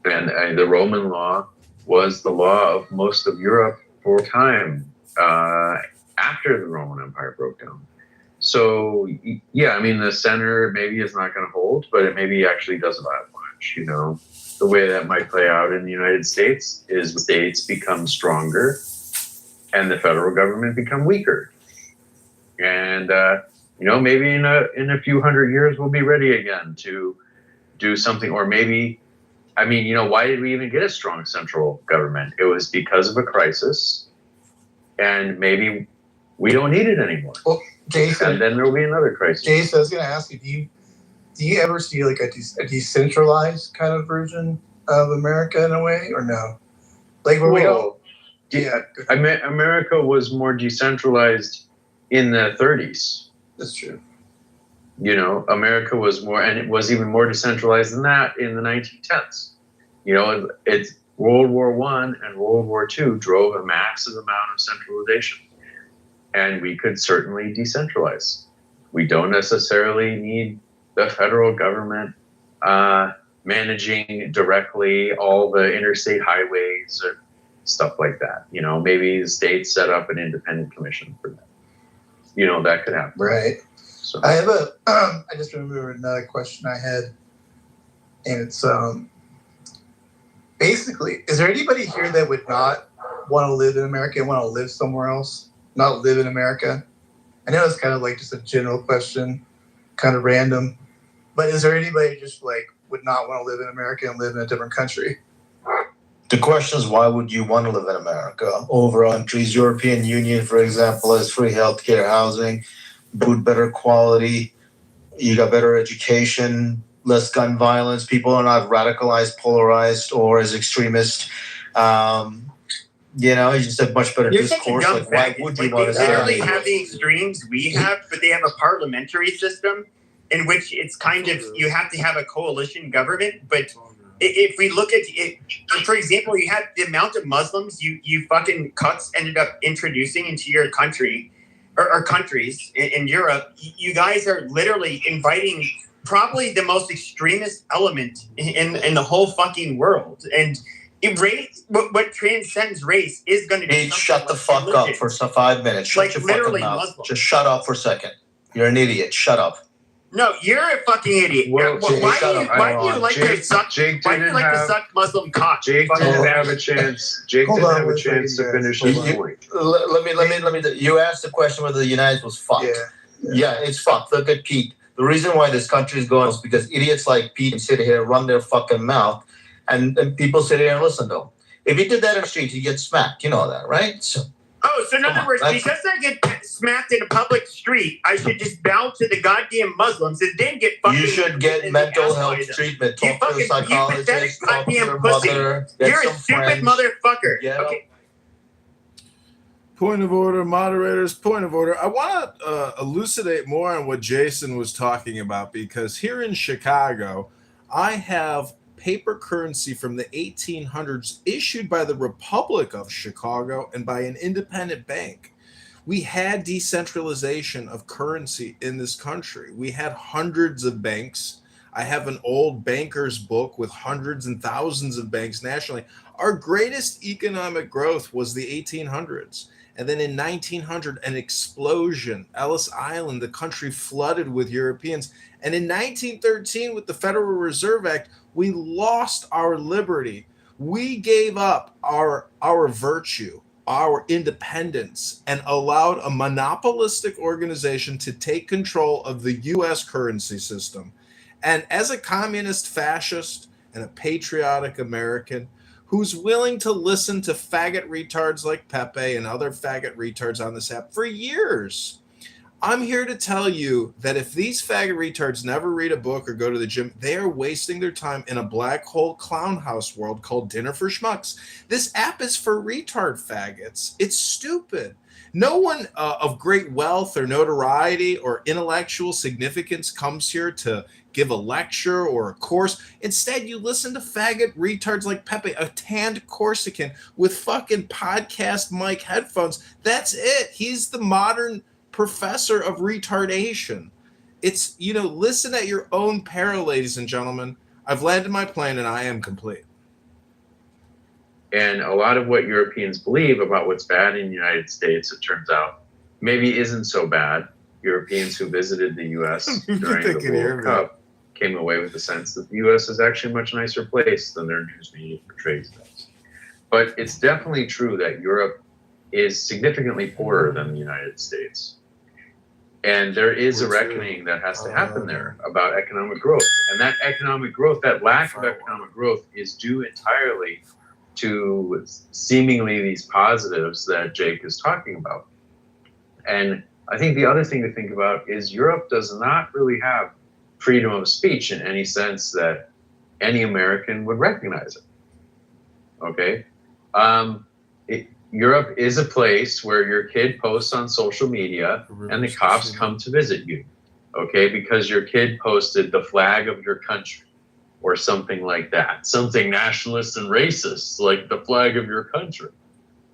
And the Roman law was the law of most of Europe for a time after the Roman Empire broke down. So, yeah, I mean, the center maybe is not going to hold, but it maybe actually doesn't have much, you know. The way that might play out in the United States is the states become stronger and the federal government become weaker. And, maybe in a few hundred years, we'll be ready again to do something. Or maybe, why did we even get a strong central government? It was because of a crisis. And maybe we don't need it anymore. Well, Jason, and then there will be another crisis. Jason, I was going to ask you, do you ever see like a decentralized kind of version of America in a way, or no? Like where we don't. Yeah, America was more decentralized in the 30s. That's true. America was more, and it was even more decentralized than that in the 1910s. It's World War I and World War II drove a massive amount of centralization. And we could certainly decentralize. We don't necessarily need the federal government managing directly all the interstate highways or stuff like that. Maybe the states set up an independent commission for that. That could happen. Right. So I have I just remembered another question I had, and it's basically, is there anybody here that would not want to live in America and want to live somewhere else, not live in America? I know it's kind of like just a general question, kind of random, but is there anybody just like would not want to live in America and live in a different country? The question is, why would you want to live in America over countries? European Union, for example, has free healthcare, housing, food, better quality. You got better education, less gun violence. People are not radicalized, polarized, or as extremist. You just have much better discourse. Like, why would you want to? They literally have the extremes we have, but they have a parliamentary system in which it's kind of you have to have a coalition government, but. If we look at it, for example, you had the amount of Muslims you fucking cucks ended up introducing into your country or countries in Europe. You guys are literally inviting probably the most extremist element in the whole fucking world. And race, what transcends race is going to be. Shut the fuck up for 5 minutes. Shut your fucking mouth. Muslim. Just shut up for a second. You're an idiot. Shut up. No, you're a fucking idiot. Well, why do you like to suck Muslim cock? Jake didn't have a chance. Jake didn't have a chance to finish his point. Let me. You asked the question whether the United was fucked. Yeah, it's fucked. Look at Pete. The reason why this country is going is because idiots like Pete can sit here, run their fucking mouth, and people sit here and listen to them. If you did that in the street, you get smacked. You know that, right? So in other words, because I get smacked in a public street, I should just bow to the goddamn Muslims and then get fucking. You should get mental health treatment. Talk to a psychologist. Talk to your mother. You're a stupid motherfucker. Okay. Point of order, moderators. Point of order. I want to elucidate more on what Jason was talking about, because here in Chicago, I have paper currency from the 1800s issued by the Republic of Chicago and by an independent bank. We had decentralization of currency in this country. We had hundreds of banks. I have an old banker's book with hundreds and thousands of banks nationally. Our greatest economic growth was the 1800s. And then in 1900, an explosion. Ellis Island, the country flooded with Europeans. And in 1913, with the Federal Reserve Act, we lost our liberty. We gave up our virtue, our independence, and allowed a monopolistic organization to take control of the U.S. currency system. And as a communist fascist and a patriotic American who's willing to listen to faggot retards like Pepe and other faggot retards on this app for years, I'm here to tell you that if these faggot retards never read a book or go to the gym, they are wasting their time in a black hole clown house world called Dinner for Schmucks. This app is for retard faggots. It's stupid. No one of great wealth or notoriety or intellectual significance comes here to give a lecture or a course. Instead, you listen to faggot retards like Pepe, a tanned Corsican with fucking podcast mic headphones. That's it. He's the modern professor of retardation. It's, listen at your own peril, ladies and gentlemen. I've landed my plane and I am complete. And a lot of what Europeans believe about what's bad in the United States, it turns out, maybe isn't so bad. Europeans who visited the U.S. during the World Cup came away with the sense that the U.S. is actually a much nicer place than their news media portrays it as. But it's definitely true that Europe is significantly poorer than the United States. And there is a reckoning that has to happen there about economic growth. And that economic growth, that lack of economic growth, is due entirely to seemingly these positives that Jake is talking about. And I think the other thing to think about is Europe does not really have freedom of speech in any sense that any American would recognize it. Okay? Europe is a place where your kid posts on social media and the cops come to visit you, okay? Because your kid posted the flag of your country or something like that. Something nationalist and racist, like the flag of your country,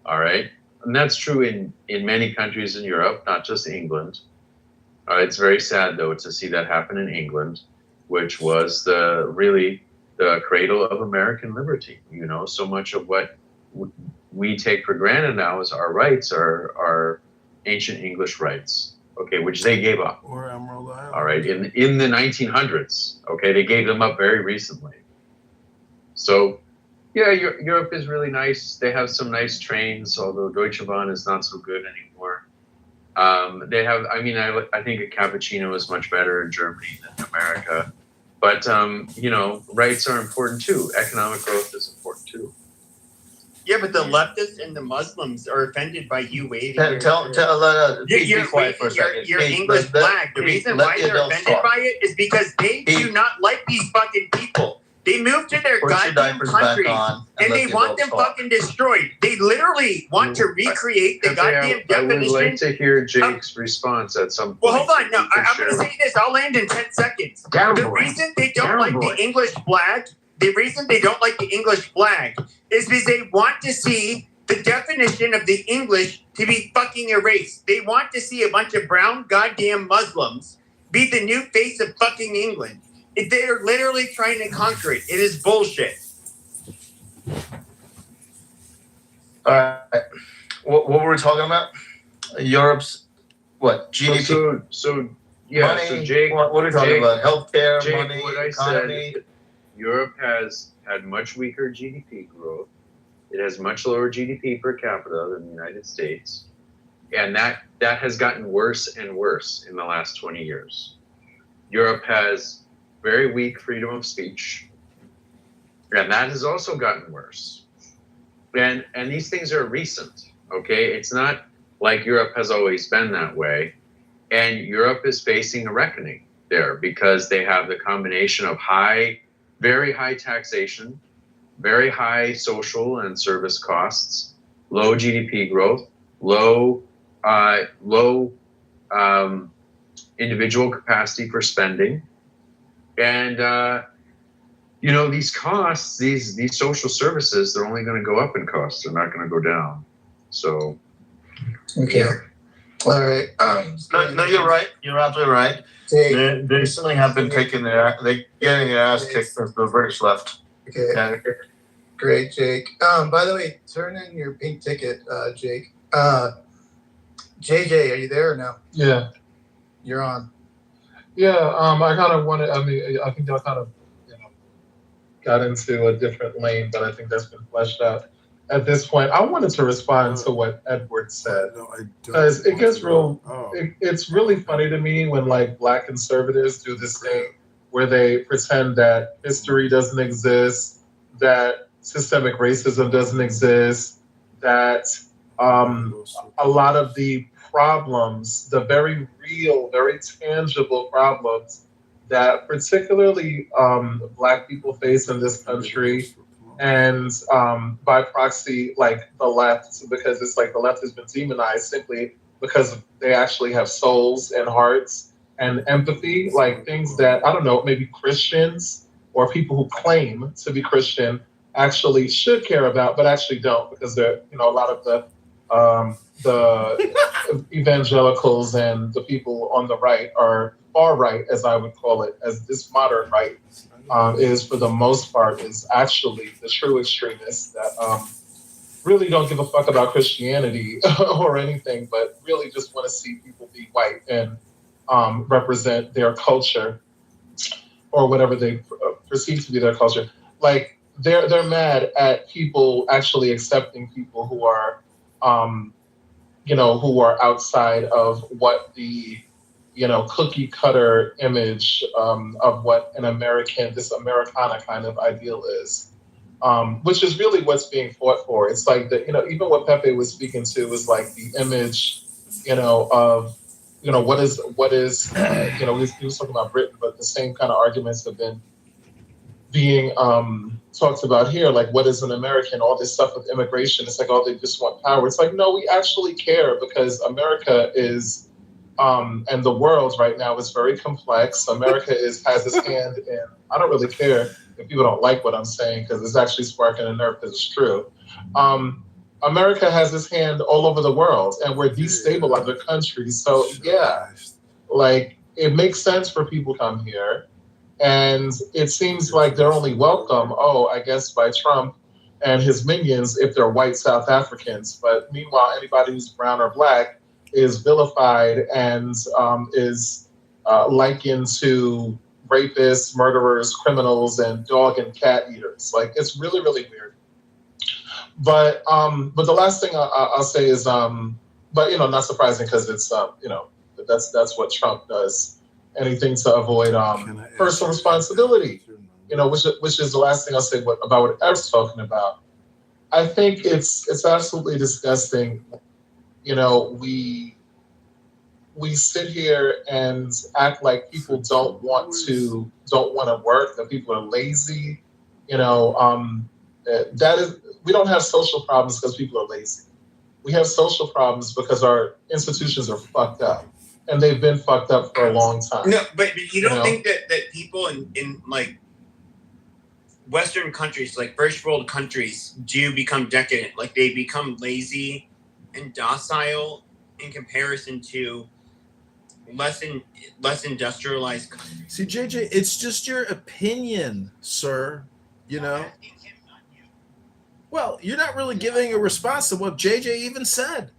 all right? And that's true in many countries in Europe, not just England. It's very sad, though, to see that happen in England, which was really the cradle of American liberty. So much of what we take for granted now as our rights are ancient English rights, okay, which they gave up. Or Emerald Island. All right, in the 1900s, okay, they gave them up very recently. So, yeah, Europe is really nice. They have some nice trains, although Deutsche Bahn is not so good anymore. They have, I think a cappuccino is much better in Germany than America. But, rights are important too. Economic growth is important too. Yeah, but the leftists and the Muslims are offended by you waving Be quiet for a second. Your English flag. The reason why they're offended by it is because they do not like these fucking people. They moved to their goddamn country and they want them fucking destroyed. They literally want to recreate the goddamn definition. I would like to hear Jake's response at some point. Well, hold on. No, I'm going to say this. I'll land in 10 seconds. The reason they don't like the English flag is because they want to see the definition of the English to be fucking erased. They want to see a bunch of brown goddamn Muslims be the new face of fucking England. They are literally trying to conquer it. It is bullshit. All right. What were we talking about? Europe's GDP? So money, so Jake, what are we talking about? Healthcare, Jake, money, what I economy? said, Europe has had much weaker GDP growth. It has much lower GDP per capita than the United States. And that has gotten worse and worse in the last 20 years. Europe has very weak freedom of speech. And that has also gotten worse. And these things are recent, okay? It's not like Europe has always been that way. And Europe is facing a reckoning there because they have the combination of very high taxation, very high social and service costs, low GDP growth, low individual capacity for spending. And, these costs, these social services, they're only going to go up in cost. They're not going to go down. So, okay. All right. No, you're right. You're absolutely right. They certainly have been getting their ass kicked since the British left. Okay. Great, Jake. By the way, turn in your pink ticket, Jake. JJ, are you there or no? Yeah. You're on. Yeah. I kind of wanted. I mean, I think I kind of, got into a different lane, but I think that's been fleshed out at this point. I wanted to respond to what Edward said, because it gets real. It's really funny to me when like Black conservatives do this thing where they pretend that history doesn't exist, that systemic racism doesn't exist, that a lot of the problems, the very real, very tangible problems that particularly Black people face in this country, and by proxy, like the left, because it's like the left has been demonized simply because they actually have souls and hearts and empathy, like things that, I don't know, maybe Christians or people who claim to be Christian actually should care about, but actually don't, because they're, a lot of the evangelicals and the people on the right are far right, as I would call it, as this modern right is for the most part is actually the true extremists that really don't give a fuck about Christianity or anything, but really just want to see people be white and represent their culture or whatever they perceive to be their culture. Like they're mad at people actually accepting people who are who are outside of what the, cookie cutter image of what this Americana kind of ideal is, which is really what's being fought for. It's like even what Pepe was speaking to was like the image, of, what is, he was talking about Britain, but the same kind of arguments have been being talked about here, like what is an American, all this stuff with immigration. It's like, oh, they just want power. It's like, no, we actually care, because America is, and the world right now is very complex. America has its hand in, I don't really care if people don't like what I'm saying, because it's actually sparking a nerve, because it's true. America has its hand all over the world, and we're destabilizing the country. So yeah, like it makes sense for people to come here. And it seems like they're only welcome, I guess, by Trump and his minions if they're white South Africans. But meanwhile, anybody who's brown or Black is vilified and is likened to rapists, murderers, criminals, and dog and cat eaters. Like, it's really, really weird. But the last thing I'll say is, but not surprising, because it's that's what Trump does. Anything to avoid personal responsibility, which is the last thing I'll say about what Eric's talking about. I think it's absolutely disgusting. We sit here and act like people don't want to work, that people are lazy. That is, we don't have social problems because people are lazy. We have social problems because our institutions are fucked up. And they've been fucked up for a long time. No, but you don't think that people in like Western countries, like first world countries, do become decadent? Like they become lazy and docile in comparison to less industrialized countries. See, JJ, it's just your opinion, sir. Well, you're not really giving a response to what JJ even said.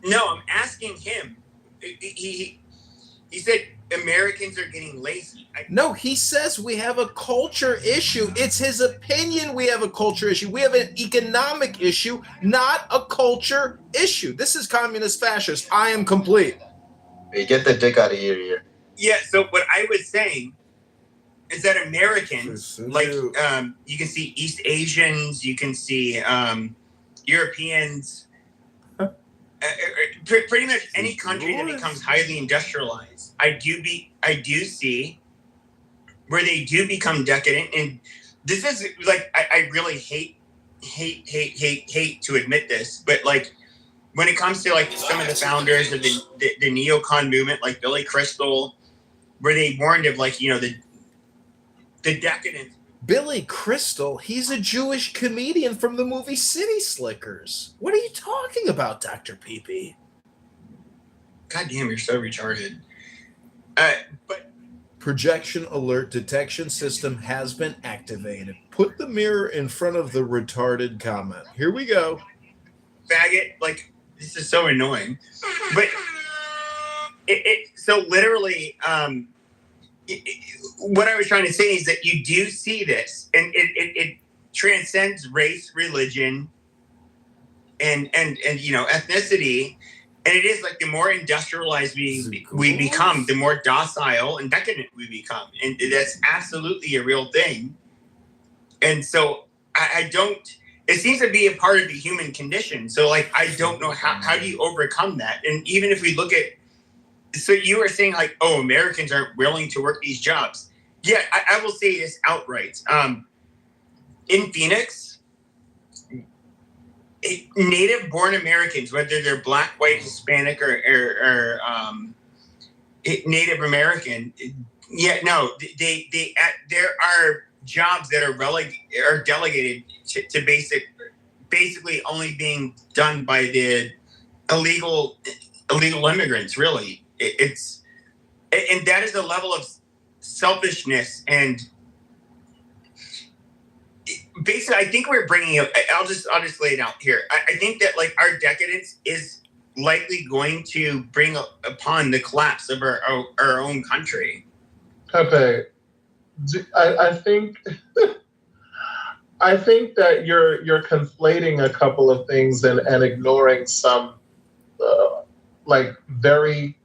No, I'm asking him. He said Americans are getting lazy. No, he says we have a culture issue. It's his opinion we have a culture issue. We have an economic issue, not a culture issue. This is communist fascist. I am complete. Hey, get the dick out of here. Yeah, so what I was saying is that Americans, like you can see East Asians, you can see Europeans, pretty much any country that becomes highly industrialized, I do see where they do become decadent. And this is like, I really hate to admit this, but like when it comes to like some of the founders of the neocon movement, like Billy Crystal, where they warned of like, the decadence. Billy Crystal, he's a Jewish comedian from the movie City Slickers. What are you talking about, Dr. Peepee? God damn, you're so retarded. But projection alert detection system has been activated. Put the mirror in front of the retarded comment. Here we go. Faggot, like, this is so annoying. But so literally, what I was trying to say is that you do see this, and it transcends race, religion, and ethnicity. And it is like the more industrialized we become, the more docile and decadent we become. And that's absolutely a real thing. And so I don't, it seems to be a part of the human condition. So like, I don't know how do you overcome that? And even if we look at, so you were saying like, oh, Americans aren't willing to work these jobs. Yeah, I will say this outright. In Phoenix, Native-born Americans, whether they're Black, white, Hispanic, or Native American, there are jobs that are delegated to basically only being done by the illegal immigrants. Really, and that is a level of selfishness and. Basically, I think we're bringing up. I'll just lay it out here. I think that like our decadence is likely going to bring upon the collapse of our own country. Pepe, I think I think that you're conflating a couple of things and ignoring some like very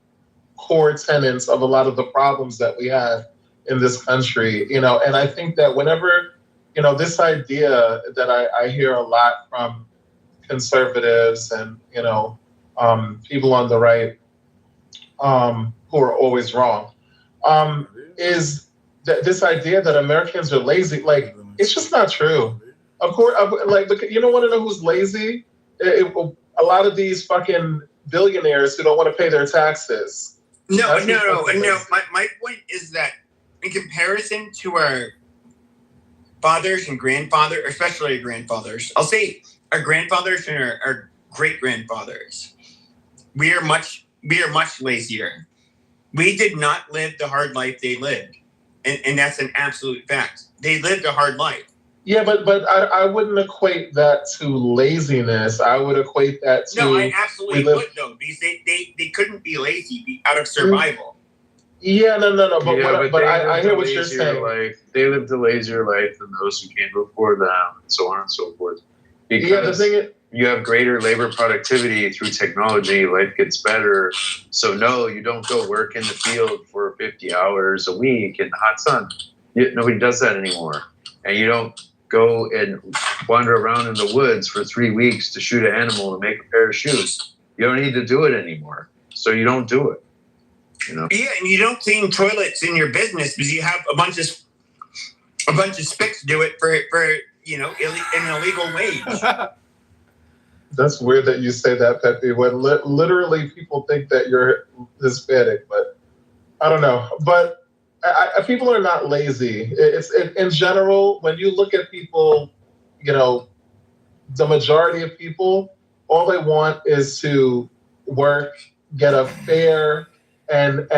core tenets of a lot of the problems that we have in this country. And I think that whenever this idea that I hear a lot from conservatives and, people on the right who are always wrong, is that this idea that Americans are lazy. Like, it's just not true. Of course, you don't want to know who's lazy? A lot of these fucking billionaires who don't want to pay their taxes. No. My point is that in comparison to our fathers and grandfathers, especially our grandfathers, I'll say our grandfathers and our great-grandfathers, we are much lazier. We did not live the hard life they lived. And that's an absolute fact. They lived a hard life. Yeah, but I wouldn't equate that to laziness. I would equate that to... No, I absolutely would, though, because they couldn't be lazy out of survival. Yeah, no. But I hear what you're saying. They lived a lazier life than those who came before them, and so on and so forth. Because you have greater labor productivity through technology, life gets better. So no, you don't go work in the field for 50 hours a week in the hot sun. Nobody does that anymore. And you don't go and wander around in the woods for 3 weeks to shoot an animal and make a pair of shoes. You don't need to do it anymore. So you don't do it. Yeah, and you don't clean toilets in your business because you have a bunch of spics do it for an illegal wage. That's weird that you say that, Pepe. When literally people think that you're Hispanic, but I don't know. But people are not lazy. It's in general. When you look at people, the majority of people, all they want is to work, get a fair and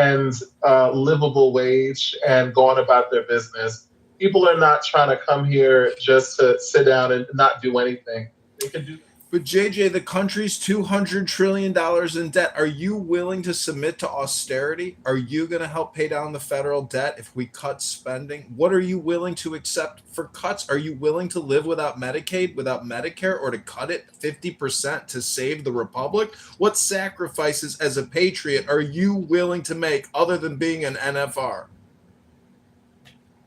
livable wage, and go on about their business. People are not trying to come here just to sit down and not do anything. They can do. But JJ, the country's $200 trillion in debt. Are you willing to submit to austerity? Are you going to help pay down the federal debt if we cut spending? What are you willing to accept for cuts? Are you willing to live without Medicaid, without Medicare, or to cut it 50% to save the republic? What sacrifices as a patriot are you willing to make other than being an NFR?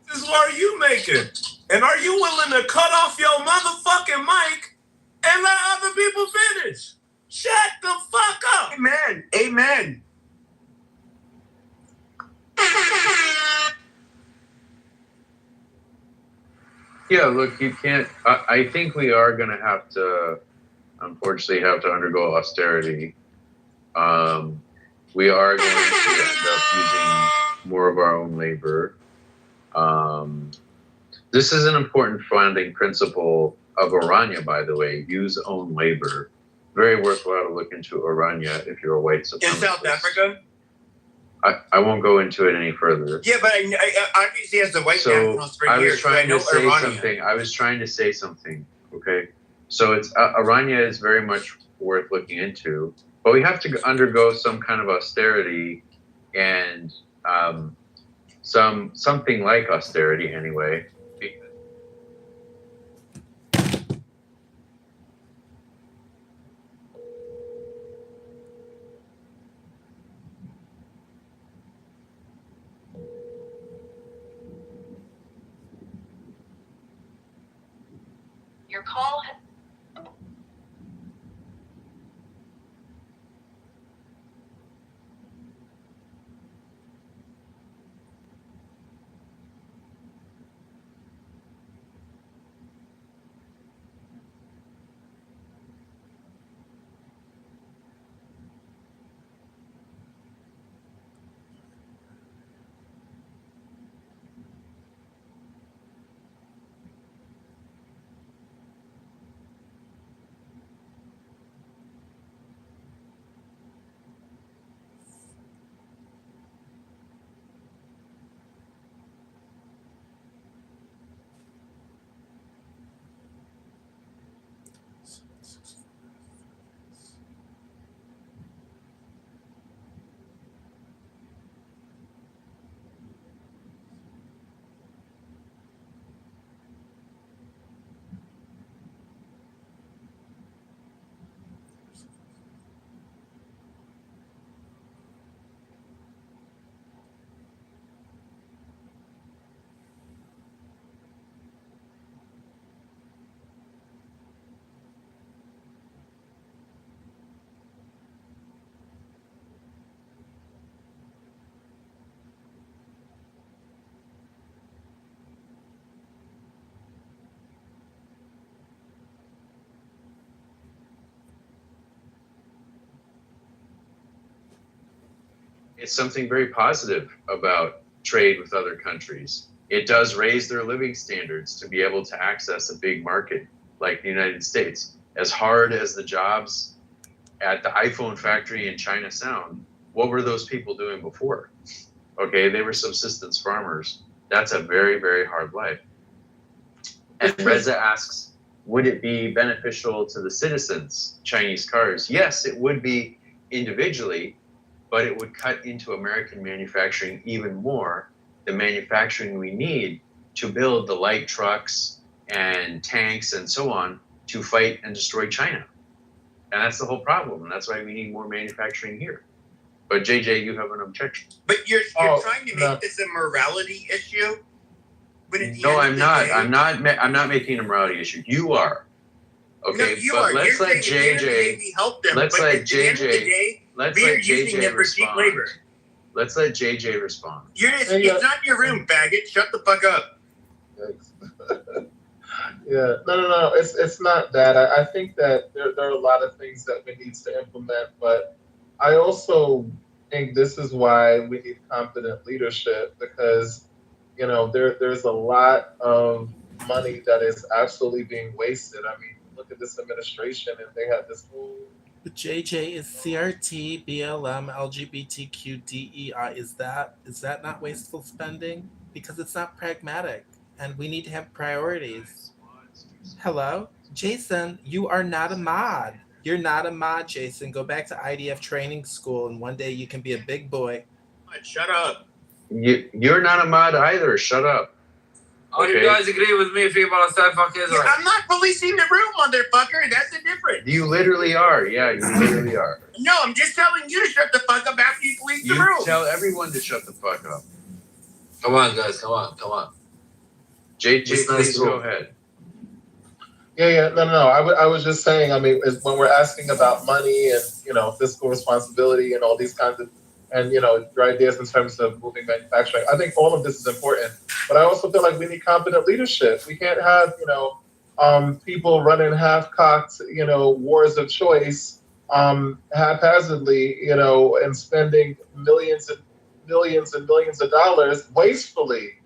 This is what are you making? And are you willing to cut off your motherfucking mic and let other people finish? Shut the fuck up. Amen. Yeah, look, you can't. I think we are going to have to, unfortunately, undergo austerity. We are going to end up using more of our own labor. This is an important founding principle of Orania, by the way. Use own labor. very worthwhile to look into Orania if you're a white supremacist. In South Africa? I won't go into it any further. Yeah, but I obviously as the white nationalist for years, I was trying to say something. Okay, so it's Orania is very much worth looking into, but we have to undergo some kind of austerity and something like austerity anyway. Your call has It's something very positive about trade with other countries. It does raise their living standards to be able to access a big market like the United States. As hard as the jobs at the iPhone factory in China sound, what were those people doing before? Okay, they were subsistence farmers. That's a very, very hard life. And Reza asks, would it be beneficial to the citizens, Chinese cars? Yes, it would be individually, but it would cut into American manufacturing even more, the manufacturing we need to build the light trucks and tanks and so on to fight and destroy China. And that's the whole problem. And that's why we need more manufacturing here. But JJ, you have an objection. But you're trying to make this a morality issue? But No, I'm not. I'm not making a morality issue. You are. Okay, no, you but are. let's You're let JJ. Let's let JJ. Let's let JJ respond. Let's let JJ respond. It's not your room, faggot. Shut the fuck up. Yeah, no. It's not that. I think that there are a lot of things that we need to implement, but I also think this is why we need competent leadership, because there's a lot of money that is absolutely being wasted. I mean, look at this administration, and they have this whole. But JJ, is CRT, BLM, LGBTQ, DEI, is that not wasteful spending? Because it's not pragmatic, and we need to have priorities. Hello? Jason, you are not a mod. You're not a mod, Jason. Go back to IDF training school, and one day you can be a big boy. Shut up. You're not a mod either. Shut up. Okay. You guys agree with me, free Palestine, fuck Israel? I'm not policing the room, motherfucker. That's the difference. You literally are. Yeah, you literally are. No, I'm just telling you to shut the fuck up after you police the room. You tell everyone to shut the fuck up. Come on, guys. Come on. JJ, please go ahead. Yeah. No. I was just saying, I mean, when we're asking about money and, fiscal responsibility and all these kinds of, and, your ideas in terms of moving manufacturing, I think all of this is important. But I also feel like we need competent leadership. We can't have, people running half-cocked, wars of choice haphazardly, and spending millions and millions and millions of dollars wastefully.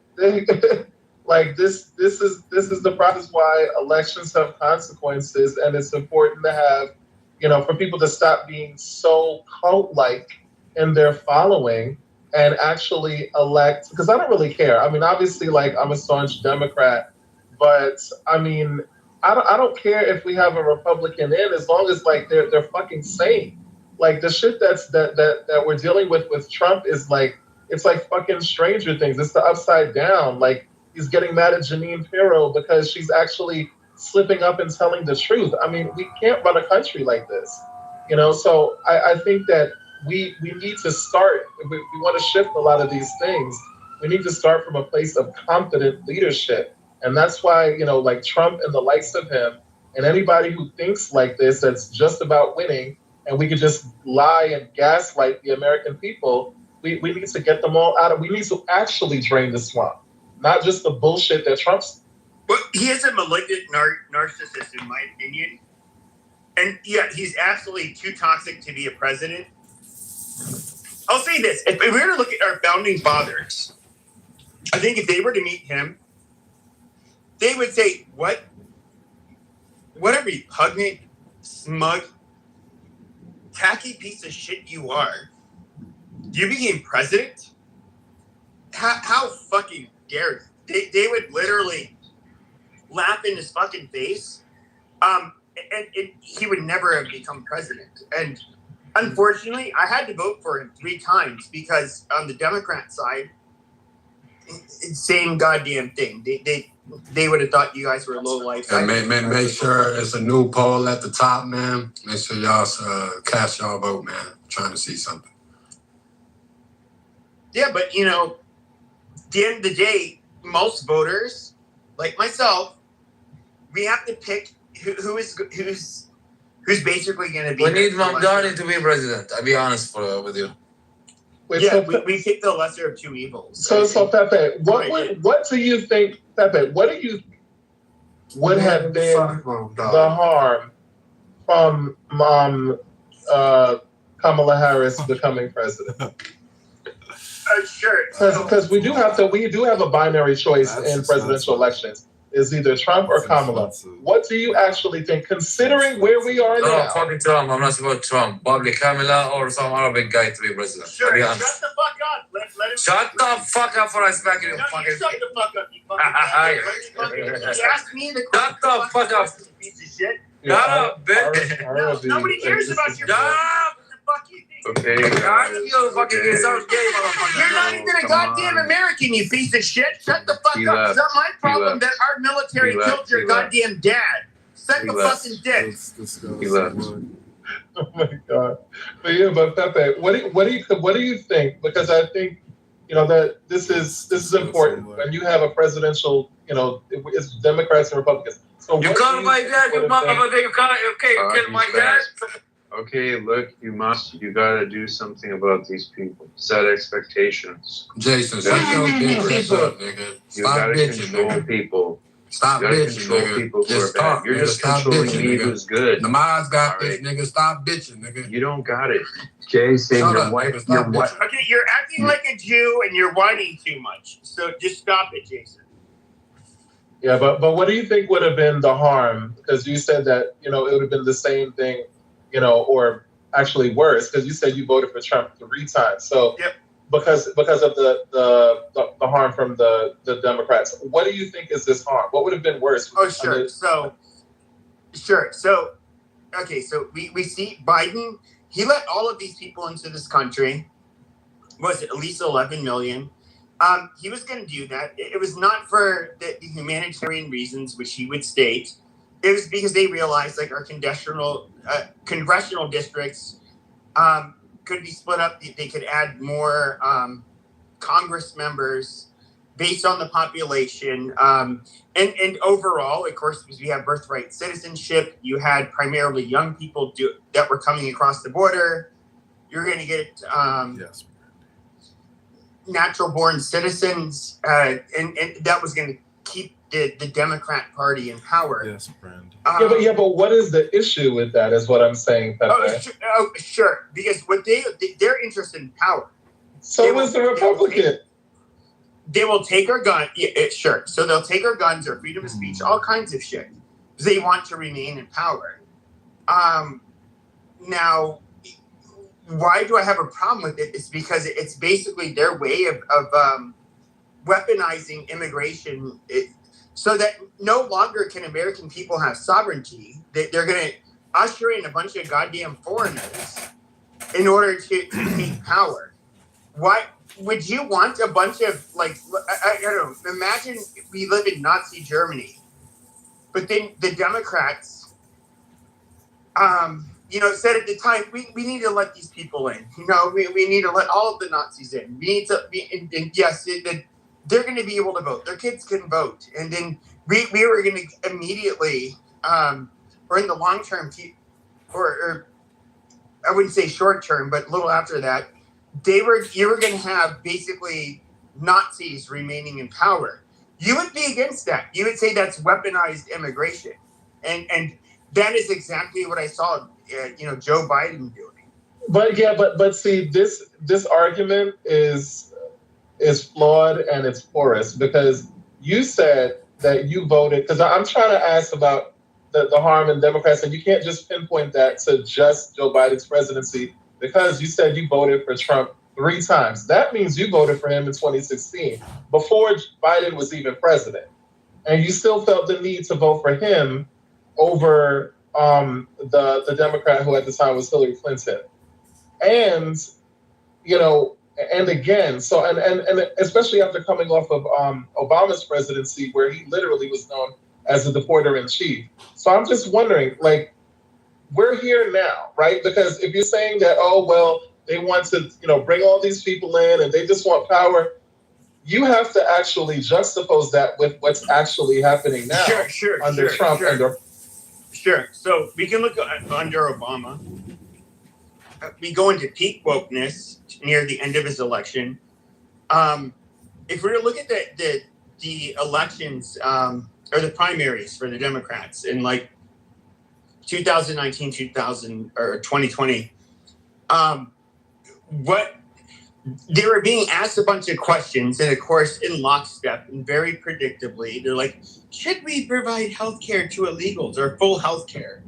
Like this is the process why elections have consequences, and it's important to have for people to stop being so cult-like in their following and actually elect, because I don't really care. I mean, obviously, like, I'm a staunch Democrat, but I mean, I don't care if we have a Republican in, as long as like they're fucking sane. Like the shit that we're dealing with Trump is like, it's like fucking Stranger Things. It's the upside down. Like, he's getting mad at Janine Pirro because she's actually slipping up and telling the truth. I mean, we can't run a country like this, So I think that we need to start. We want to shift a lot of these things. We need to start from a place of confident leadership, and that's why like Trump and the likes of him, and anybody who thinks like this, that's just about winning, and we could just lie and gaslight the American people. We need to get them all out of. We need to actually drain the swamp, not just the bullshit that Trump's. Well, he is a malignant narcissist, in my opinion. And yeah, he's absolutely too toxic to be a president. I'll say this. If we were to look at our founding fathers, I think if they were to meet him, they would say, what a repugnant, smug, tacky piece of shit you are. You became president? How fucking dare you? They would literally laugh in his fucking face. And he would never have become president. And unfortunately, I had to vote for him 3 times because on the Democrat side, same goddamn thing. They would have thought you guys were low life. And make sure it's a new poll at the top, man. Make sure y'all cast y'all vote, man. I'm trying to see something. Yeah, but at the end of the day, most voters, like myself, we have to pick who's basically going to be. We need Mamdani to be president. I'll be honest with you. Wait, yeah, we pick the lesser of two evils. So Pepe, what do you think, Pepe? What do you would have been the harm from Kamala Harris becoming president? Sure. Because we do have a binary choice in presidential elections. Is either Trump or Kamala. What do you actually think, considering where we are now? No, fucking Trump. I'm not about Trump. Probably Kamala or some Arabic guy to be president. Sure, shut the fuck up. Let him shut the fuck up for I smack you. No, you shut the fuck up, you fucking You asked me the question. Shut the fuck up. Piece of shit. Shut up, bitch. Nobody cares about your Okay. You're not even a goddamn American, you piece of shit. Shut the fuck up. It's not my problem that our military killed your goddamn dad. Suck a fucking dick. He left. Oh my god. But Pepe, what do you think? Because I think that this is important. When you have a presidential, it's Democrats and Republicans. So you call my dad, you motherfucker. You kill my dad. Okay, look, you gotta do something about these people. Set expectations. Jason, shut your bitch up, nigga. You gotta control people. Stop bitching, nigga. People who are bad. You're just controlling me who's good. Namaz got this, nigga. Stop bitching, nigga. You don't got it. Jason, your wife. Okay, you're acting like a Jew and you're whining too much. So just stop it, Jason. Yeah, but what do you think would have been the harm? Because you said that, it would have been the same thing, or actually worse, because you said you voted for Trump 3 times. So yep. because of the harm from the Democrats, what do you think is this harm? What would have been worse? Oh, sure. So, okay, so we see Biden, he let all of these people into this country. Was it at least 11 million? He was going to do that. It was not for the humanitarian reasons, which he would state. It was because they realized like our congressional districts could be split up. They could add more Congress members based on the population. And overall, of course, because we have birthright citizenship, you had primarily young people that were coming across the border. You're going to get natural born citizens, and that was going to keep the Democrat Party in power. Yes, friend. But what is the issue with that? Is what I'm saying, Pepe. Sure. Because what they're interested in power. So is the Republican. They will take our gun. Yeah, sure. So they'll take our guns, our freedom of speech, all kinds of shit. They want to remain in power. now, why do I have a problem with it? It's because it's basically their way of weaponizing immigration so that no longer can American people have sovereignty. They're going to usher in a bunch of goddamn foreigners in order to take power. Why would you want a bunch of, like, I don't know, imagine we live in Nazi Germany, but then the Democrats, said at the time, we need to let these people in. We need to let all of the Nazis in. We need to be, and yes, they're going to be able to vote. Their kids can vote. And then we were going to immediately, or in the long term, or I wouldn't say short term, but a little after that, you were going to have basically Nazis remaining in power. You would be against that. You would say that's weaponized immigration. And that is exactly what I saw, Joe Biden doing. But see, this argument is flawed and it's porous, because you said that you voted, because I'm trying to ask about the harm in Democrats, and you can't just pinpoint that to just Joe Biden's presidency, because you said you voted for Trump 3 times. That means you voted for him in 2016, before Biden was even president. And you still felt the need to vote for him over the Democrat who at the time was Hillary Clinton. And, and again, so, and especially after coming off of Obama's presidency, where he literally was known as the deporter in chief. So I'm just wondering, like, we're here now, right? Because if you're saying that, oh, well, they want to, bring all these people in and they just want power, you have to actually juxtapose that with what's actually happening now under Trump. Sure. So we can look at under Obama. We go into peak wokeness near the end of his election. If we were to look at the elections or the primaries for the Democrats in like 2019, 2020, what they were being asked a bunch of questions, and of course, in lockstep and very predictably, they're like, should we provide health care to illegals or full health care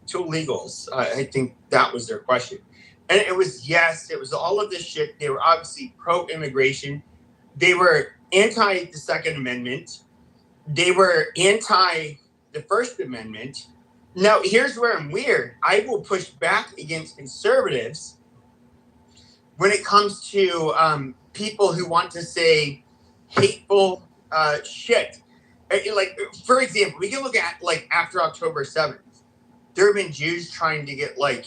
to illegals? I think that was their question. And it was yes, it was all of this shit. They were obviously pro-immigration. They were anti the Second Amendment. They were anti the First Amendment. Now, here's where I'm weird. I will push back against conservatives when it comes to people who want to say hateful shit. Like, for example, we can look at, like, after October 7th, there have been Jews trying to get, like,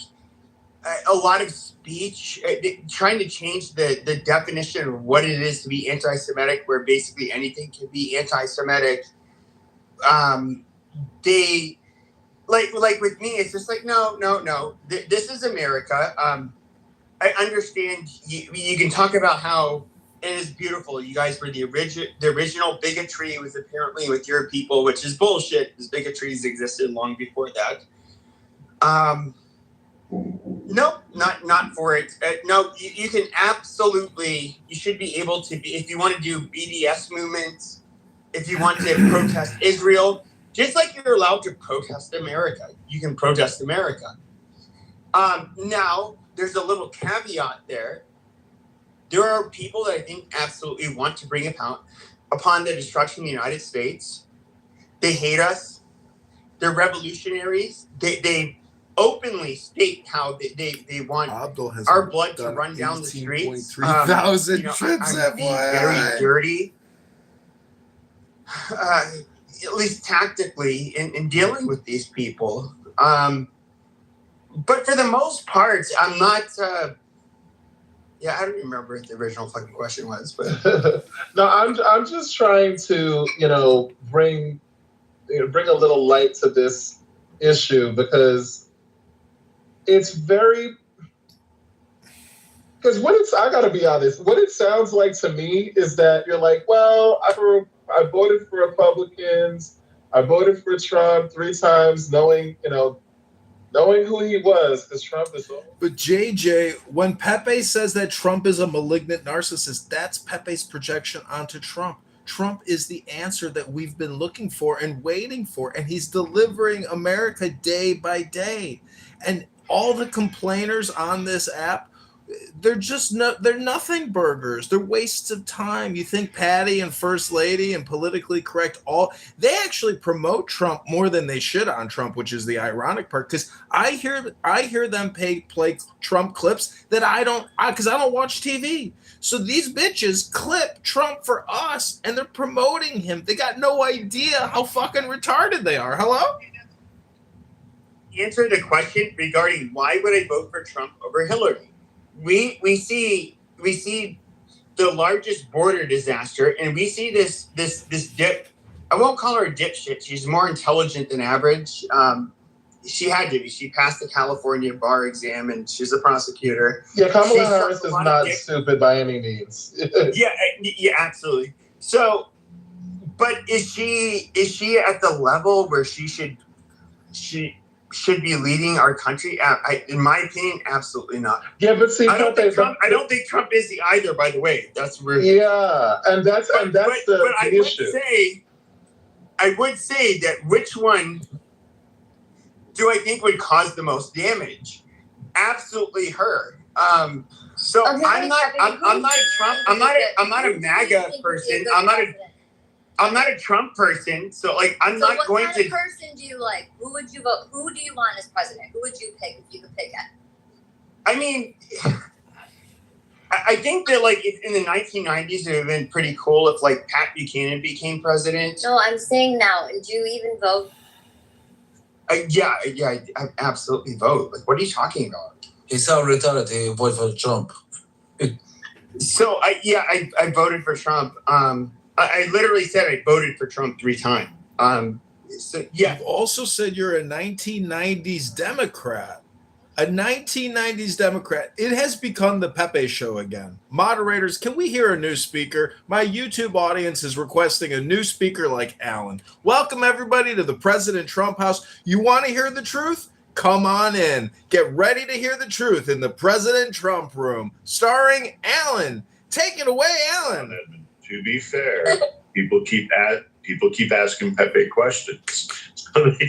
a lot of speech, trying to change the definition of what it is to be anti-Semitic, where basically anything can be anti-Semitic. They, like with me, it's just like, no. This is America. I understand you can talk about how it is beautiful. You guys were the original bigotry was apparently with your people, which is bullshit, because bigotries existed long before that. No, not for it. No, you can absolutely, you should be able to be, if you want to do BDS movements, if you want to protest Israel, just like you're allowed to protest America, you can protest America. Now, there's a little caveat there. There are people that I think absolutely want to bring upon the destruction of the United States. They hate us. They're revolutionaries. They openly state how they want our blood to run down the streets. 3,000 trips, I'm being very dirty, at least tactically, in dealing with these people. But for the most part, I'm not. I don't remember what the original fucking question was, but no, I'm just trying to bring a little light to this issue, because it's very. Because I gotta be honest, what it sounds like to me is that you're like, well, I voted for Republicans, I voted for Trump 3 times, knowing who he was, because Trump is old. But JJ, when Pepe says that Trump is a malignant narcissist, that's Pepe's projection onto Trump. Trump is the answer that we've been looking for and waiting for, and he's delivering America day by day. And all the complainers on this app, they're nothing burgers. They're wastes of time. You think Patty and First Lady and politically correct, they actually promote Trump more than they should on Trump, which is the ironic part. Because I hear them play Trump clips that I don't watch TV. So these bitches clip Trump for us, and they're promoting him. They got no idea how fucking retarded they are. Hello? Answer the question regarding why would I vote for Trump over Hillary? We see the largest border disaster, and we see this dip. I won't call her a dipshit. She's more intelligent than average. She had to be. She passed the California bar exam, and she's a prosecutor. Yeah, Kamala Harris is not stupid by any means. yeah, absolutely. So, but is she at the level where she should be leading our country? In my opinion, absolutely not. Yeah, but see, I don't think Trump is either. By the way, that's weird. Yeah, and that's the issue. I would say that which one do I think would cause the most damage? Absolutely her. So okay, I'm not a Trump. I'm not a MAGA person. I'm not a Trump person, so like I'm not going to. What kind of person do you like? Who would you vote? Who do you want as president? Who would you pick if you could pick it? I mean, I think that like in the 1990s it would have been pretty cool if like Pat Buchanan became president. No, I'm saying now. Do you even vote? Yeah, I absolutely vote. Like, what are you talking about? He's so retarded. He voted for Trump. So I voted for Trump. I literally said I voted for Trump 3 times. So yeah. You've also said you're a 1990s Democrat. A 1990s Democrat. It has become the Pepe Show again. Moderators, can we hear a new speaker? My YouTube audience is requesting a new speaker like Alan. Welcome everybody to the President Trump House. You want to hear the truth? Come on in. Get ready to hear the truth in the President Trump room, starring Alan. Take it away, Alan. To be fair, people keep asking Pepe questions. So they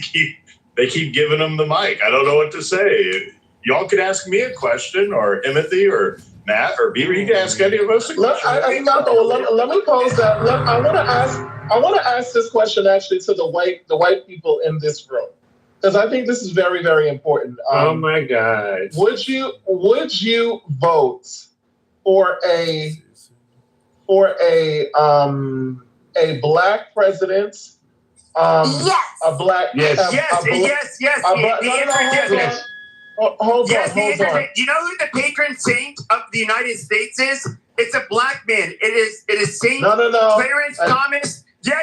keep giving him the mic. I don't know what to say. Y'all can ask me a question, or Timothy, or Matt, or Beaver. You can ask any of us a question. Let me pose that. I want to ask this question actually to the white people in this room, because I think this is very, very important. Oh my God! Would you vote for a black president? Yes. A black. Yes. Yes. Hold on. You know who the patron saint of the United States is? It's a black man. It is Saint Clarence Thomas. Yeah,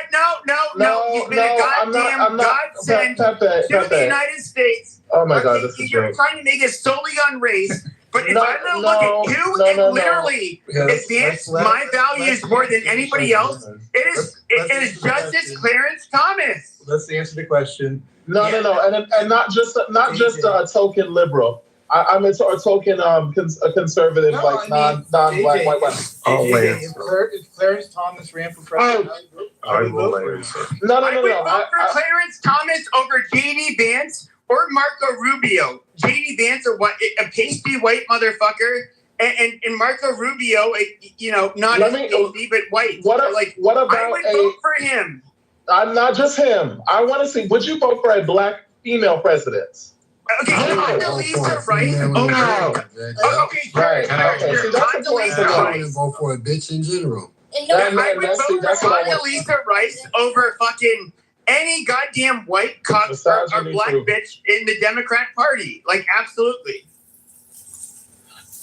no. He's been a goddamn godsend to the United States. Oh my God, this is You're trying to make it solely on race. But if I'm going to look at you and literally advance my values more than anybody else, it is Justice Clarence Thomas. Let's answer the question. No, and not just a token liberal. I'm a token conservative, non-black white man. If Clarence Thomas ran for president, I will I would vote for Clarence Thomas over J.D. Vance or Marco Rubio. J.D. Vance, a pasty white motherfucker, and Marco Rubio, not pasty but white. What about I would vote for him. I'm not just him. I want to see. Would you vote for a black female president? Okay, Condoleezza Rice. Okay, sure. Condoleezza Rice. Vote for a bitch in general. I would vote for Condoleezza Rice over fucking any goddamn white cuck or black bitch in the Democrat Party. Like, absolutely.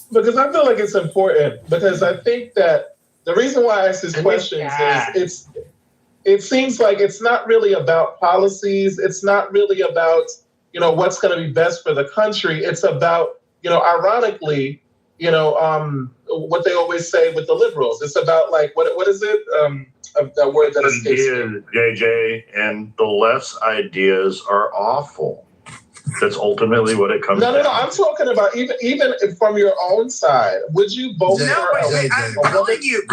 Because I feel like it's important. Because I think that the reason why I ask these questions is it seems like it's not really about policies. It's not really about, what's going to be best for the country. It's about, ironically, what they always say with the liberals. It's about like, what is it? That word that escapes me. JJ, and the left's ideas are awful. That's ultimately what it comes down to. No. I'm talking about even from your own side. Would you vote for I'm telling you,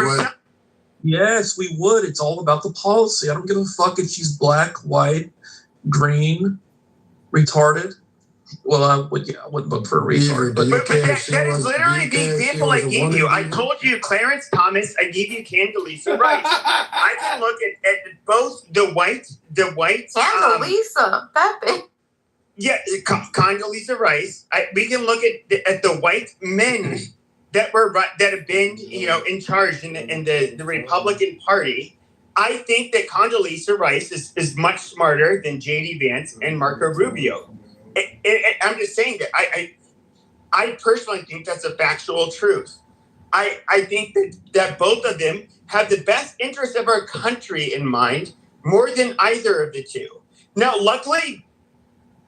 yes, we would. It's all about the policy. I don't give a fuck if she's black, white, green, retarded. Well, I wouldn't vote for a retard. But that is literally the example I gave you. I told you Clarence Thomas. I gave you Condoleezza Rice. I can look at both the white. Condoleezza, Pepe. Yeah, Condoleezza Rice. We can look at the white men that have been in charge in the Republican Party. I think that Condoleezza Rice is much smarter than J.D. Vance and Marco Rubio. I'm just saying that I personally think that's a factual truth. I think that both of them have the best interest of our country in mind more than either of the two. Now, luckily,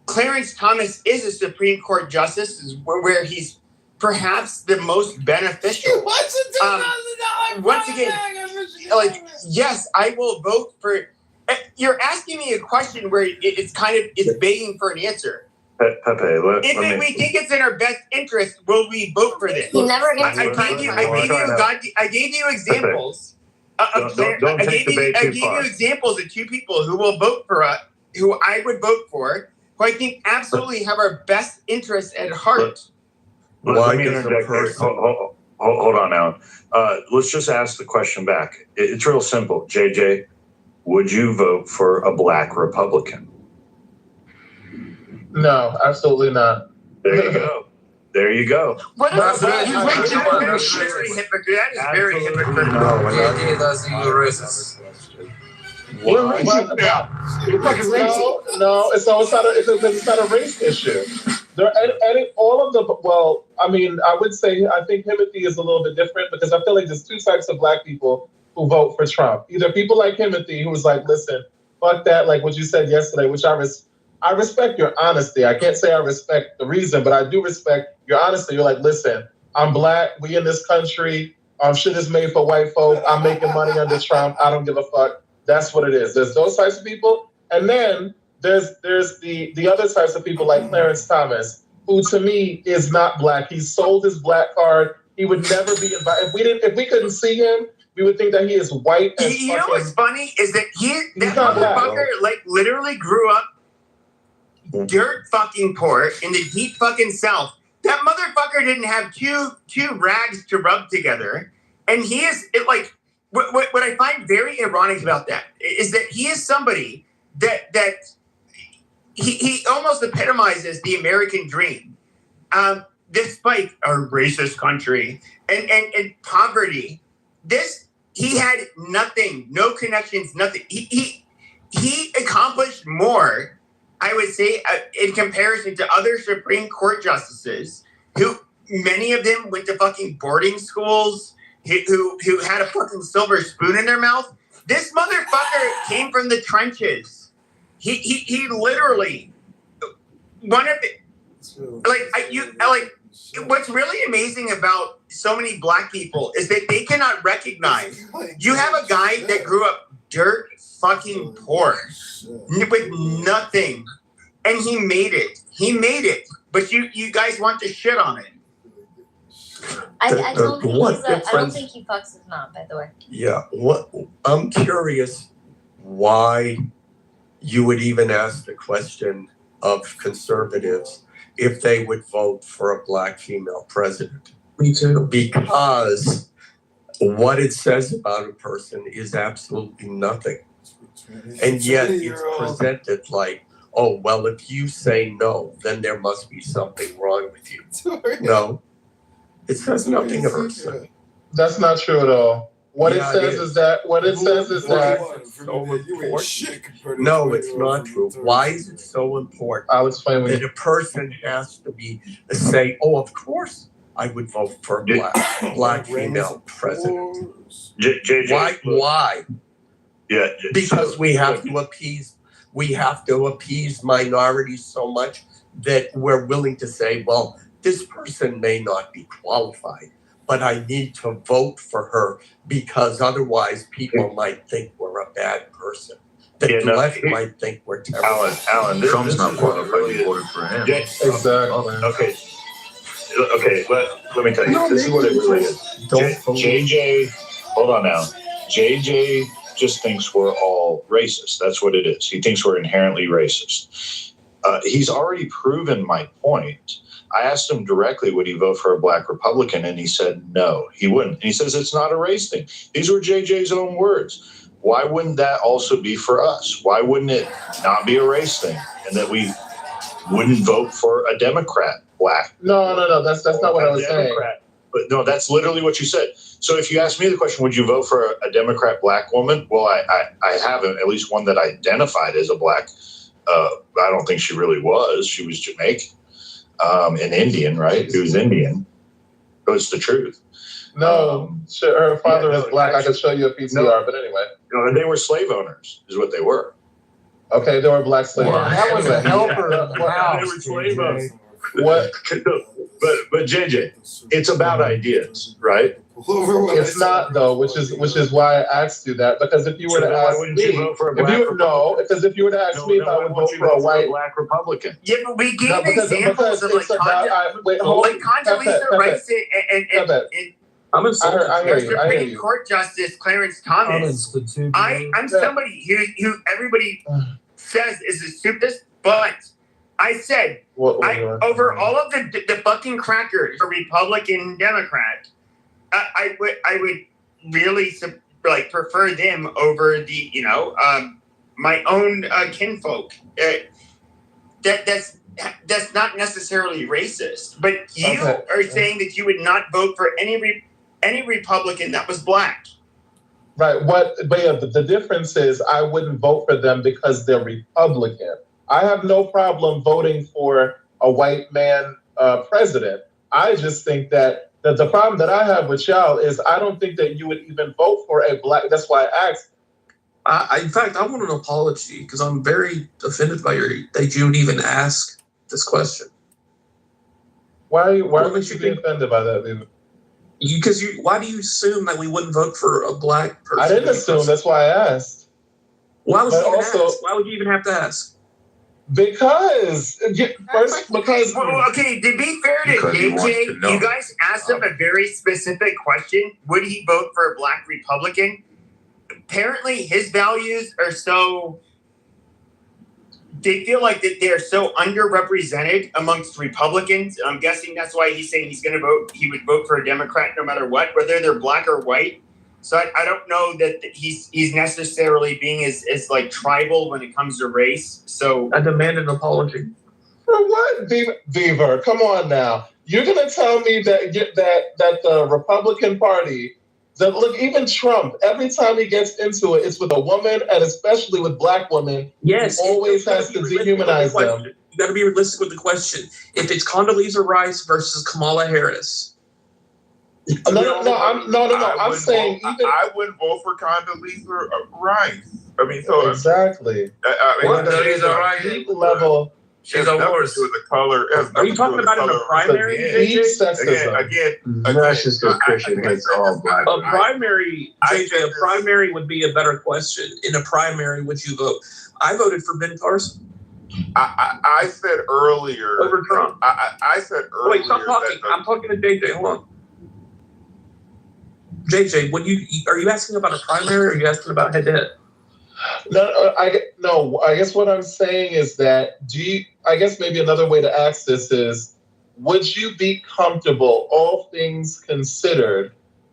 Clarence Thomas is a Supreme Court justice where he's perhaps the most beneficial. What's a $2,000 once again, yes, I will vote for. You're asking me a question where it's begging for an answer. Pepe, if we think it's in our best interest, will we vote for this? He never I gave you examples. Don't take the bait too far. I gave you examples of two people who will vote for us, who I would vote for, who I think absolutely have our best interests at heart. Let me interject here. Hold on, Alan. Let's just ask the question back. It's real simple. JJ, would you vote for a black Republican? No, absolutely not. There you go. There you go. That is very hypocritical. You racist. No, it's not a race issue. All of the, well, I mean, I think Timothy is a little bit different because I feel like there's two types of black people who vote for Trump. Either people like Timothy, who was like, listen, fuck that, like what you said yesterday, which I respect your honesty. I can't say I respect the reason, but I do respect your honesty. You're like, listen, I'm black, we in this country, shit is made for white folk, I'm making money under Trump, I don't give a fuck. That's what it is. There's those types of people. And then there's the other types of people like Clarence Thomas, who to me is not black. He sold his black card. He would never be invited. If we couldn't see him, we would think that he is white. And you know what's funny is that that motherfucker literally grew up dirt fucking poor in the deep fucking South. That motherfucker didn't have two rags to rub together, and he is What I find very ironic about that is that he is somebody that he almost epitomizes the American dream, despite our racist country and poverty. He had nothing, no connections, nothing. He accomplished more, I would say, in comparison to other Supreme Court justices, who many of them went to fucking boarding schools. Who had a fucking silver spoon in their mouth. This motherfucker came from the trenches. He literally one of the what's really amazing about so many black people is that they cannot recognize you have a guy that grew up dirt fucking poor with nothing, and he made it. But you guys want to shit on it. I don't think he fucks his mom, by the way. Yeah. I'm curious why you would even ask the question of conservatives if they would vote for a black female president. Me too. Because what it says about a person is absolutely nothing. And yet it's presented like, oh, well, if you say no, then there must be something wrong with you. No. It says nothing of person. That's not true at all. What it says is that no, it's not true. Why is it so important? I'll explain that a person has to say, oh, of course I would vote for a black female president. Why? Yeah. Because we have to appease minorities so much that we're willing to say, well, this person may not be qualified, but I need to vote for her because otherwise people might think we're a bad person. The left might think we're terrible. Alan, Trump's not qualified to vote for him. Exactly. Okay. Let me tell you. This is what it really is. JJ, hold on now. JJ just thinks we're all racist. That's what it is. He thinks we're inherently racist. He's already proven my point. I asked him directly, would he vote for a black Republican? And he said no, he wouldn't. And he says it's not a race thing. These were JJ's own words. Why wouldn't that also be for us? Why wouldn't it not be a race thing? And that we wouldn't vote for a Democrat black? No. That's not what I was saying. But no, that's literally what you said. So if you ask me the question, would you vote for a Democrat black woman? Well, I haven't, at least one that identified as a black. I don't think she really was. She was Jamaican. An Indian, right? He was Indian. But it's the truth. No, her father is black. I could show you a PCR, but anyway. They were slave owners, is what they were. Okay, they were black slave owners. That was a helper. Wow, they were slave owners. What? But JJ, it's about ideas, right? It's not though, which is why I asked you that. Because if you were to ask me, because if you were to ask me if I would vote for a white black Republican. Yeah, but we gave examples of like Condoleezza Rice and I'm insulted. I hear you. Supreme Court Justice Clarence Thomas. I'm somebody who everybody says is the stupidest, but I said over all of the fucking crackers for Republican Democrat, I would really like prefer them over the my own kinfolk. That's not necessarily racist, but you are saying that you would not vote for any Republican that was black. Right. But the difference is I wouldn't vote for them because they're Republican. I have no problem voting for a white man president. I just think that the problem that I have with y'all is I don't think that you would even vote for a black. That's why I asked. In fact, I want an apology because I'm very offended by that you would even ask this question. Why would you be offended by that, David? Why do you assume that we wouldn't vote for a black person? I didn't assume. That's why I asked. Why would you ask? Why would you even have to ask? Because okay, to be fair to JJ, you guys asked him a very specific question. Would he vote for a black Republican? Apparently his values are they feel like that they're so underrepresented amongst Republicans. I'm guessing that's why he's saying he would vote for a Democrat no matter what, whether they're black or white. So I don't know that he's necessarily being as like tribal when it comes to race. So I demand an apology. For what, Beaver? Come on now. You're gonna tell me that the Republican Party, look, even Trump, every time he gets into it, it's with a woman, and especially with black women. Yes, he always has to dehumanize them. You got to be realistic with the question. If it's Condoleezza Rice versus Kamala Harris. No. I'm saying I wouldn't vote for Condoleezza Rice. I mean, so exactly. Condoleezza Rice level. She's a horse. The color. Are you talking about in a primary? Again, that's just because Christian hates all black. A primary, JJ. A primary would be a better question. In a primary, would you vote? I voted for Ben Carson. I said earlier over Trump. I said earlier. Wait, stop talking. I'm talking to JJ. Hold on. JJ, are you asking about a primary or are you asking about head-to-head? No. I guess what I'm saying is that I guess maybe another way to ask this is, would you be comfortable, all things considered,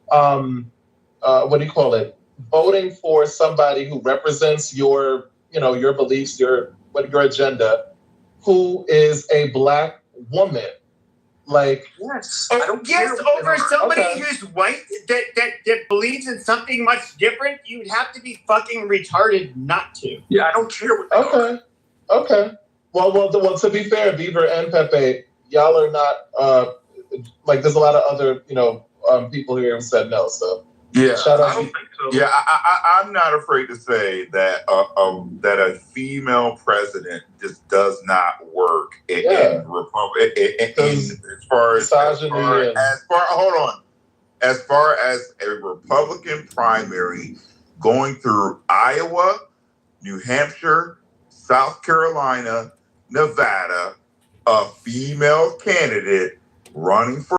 what do you call it, voting for somebody who represents your beliefs, your agenda, who is a black woman? Like, yes, over somebody who's white that believes in something much different. You'd have to be fucking retarded not to. Yeah, I don't care what they are. Okay. Well, to be fair, Beaver and Pepe, y'all are not like there's a lot of other people here who said no. So yeah, shout out. I don't think so. Yeah, I'm not afraid to say that that a female president just does not work in Republic. As far as a Republican primary going through Iowa, New Hampshire, South Carolina, Nevada, a female candidate running for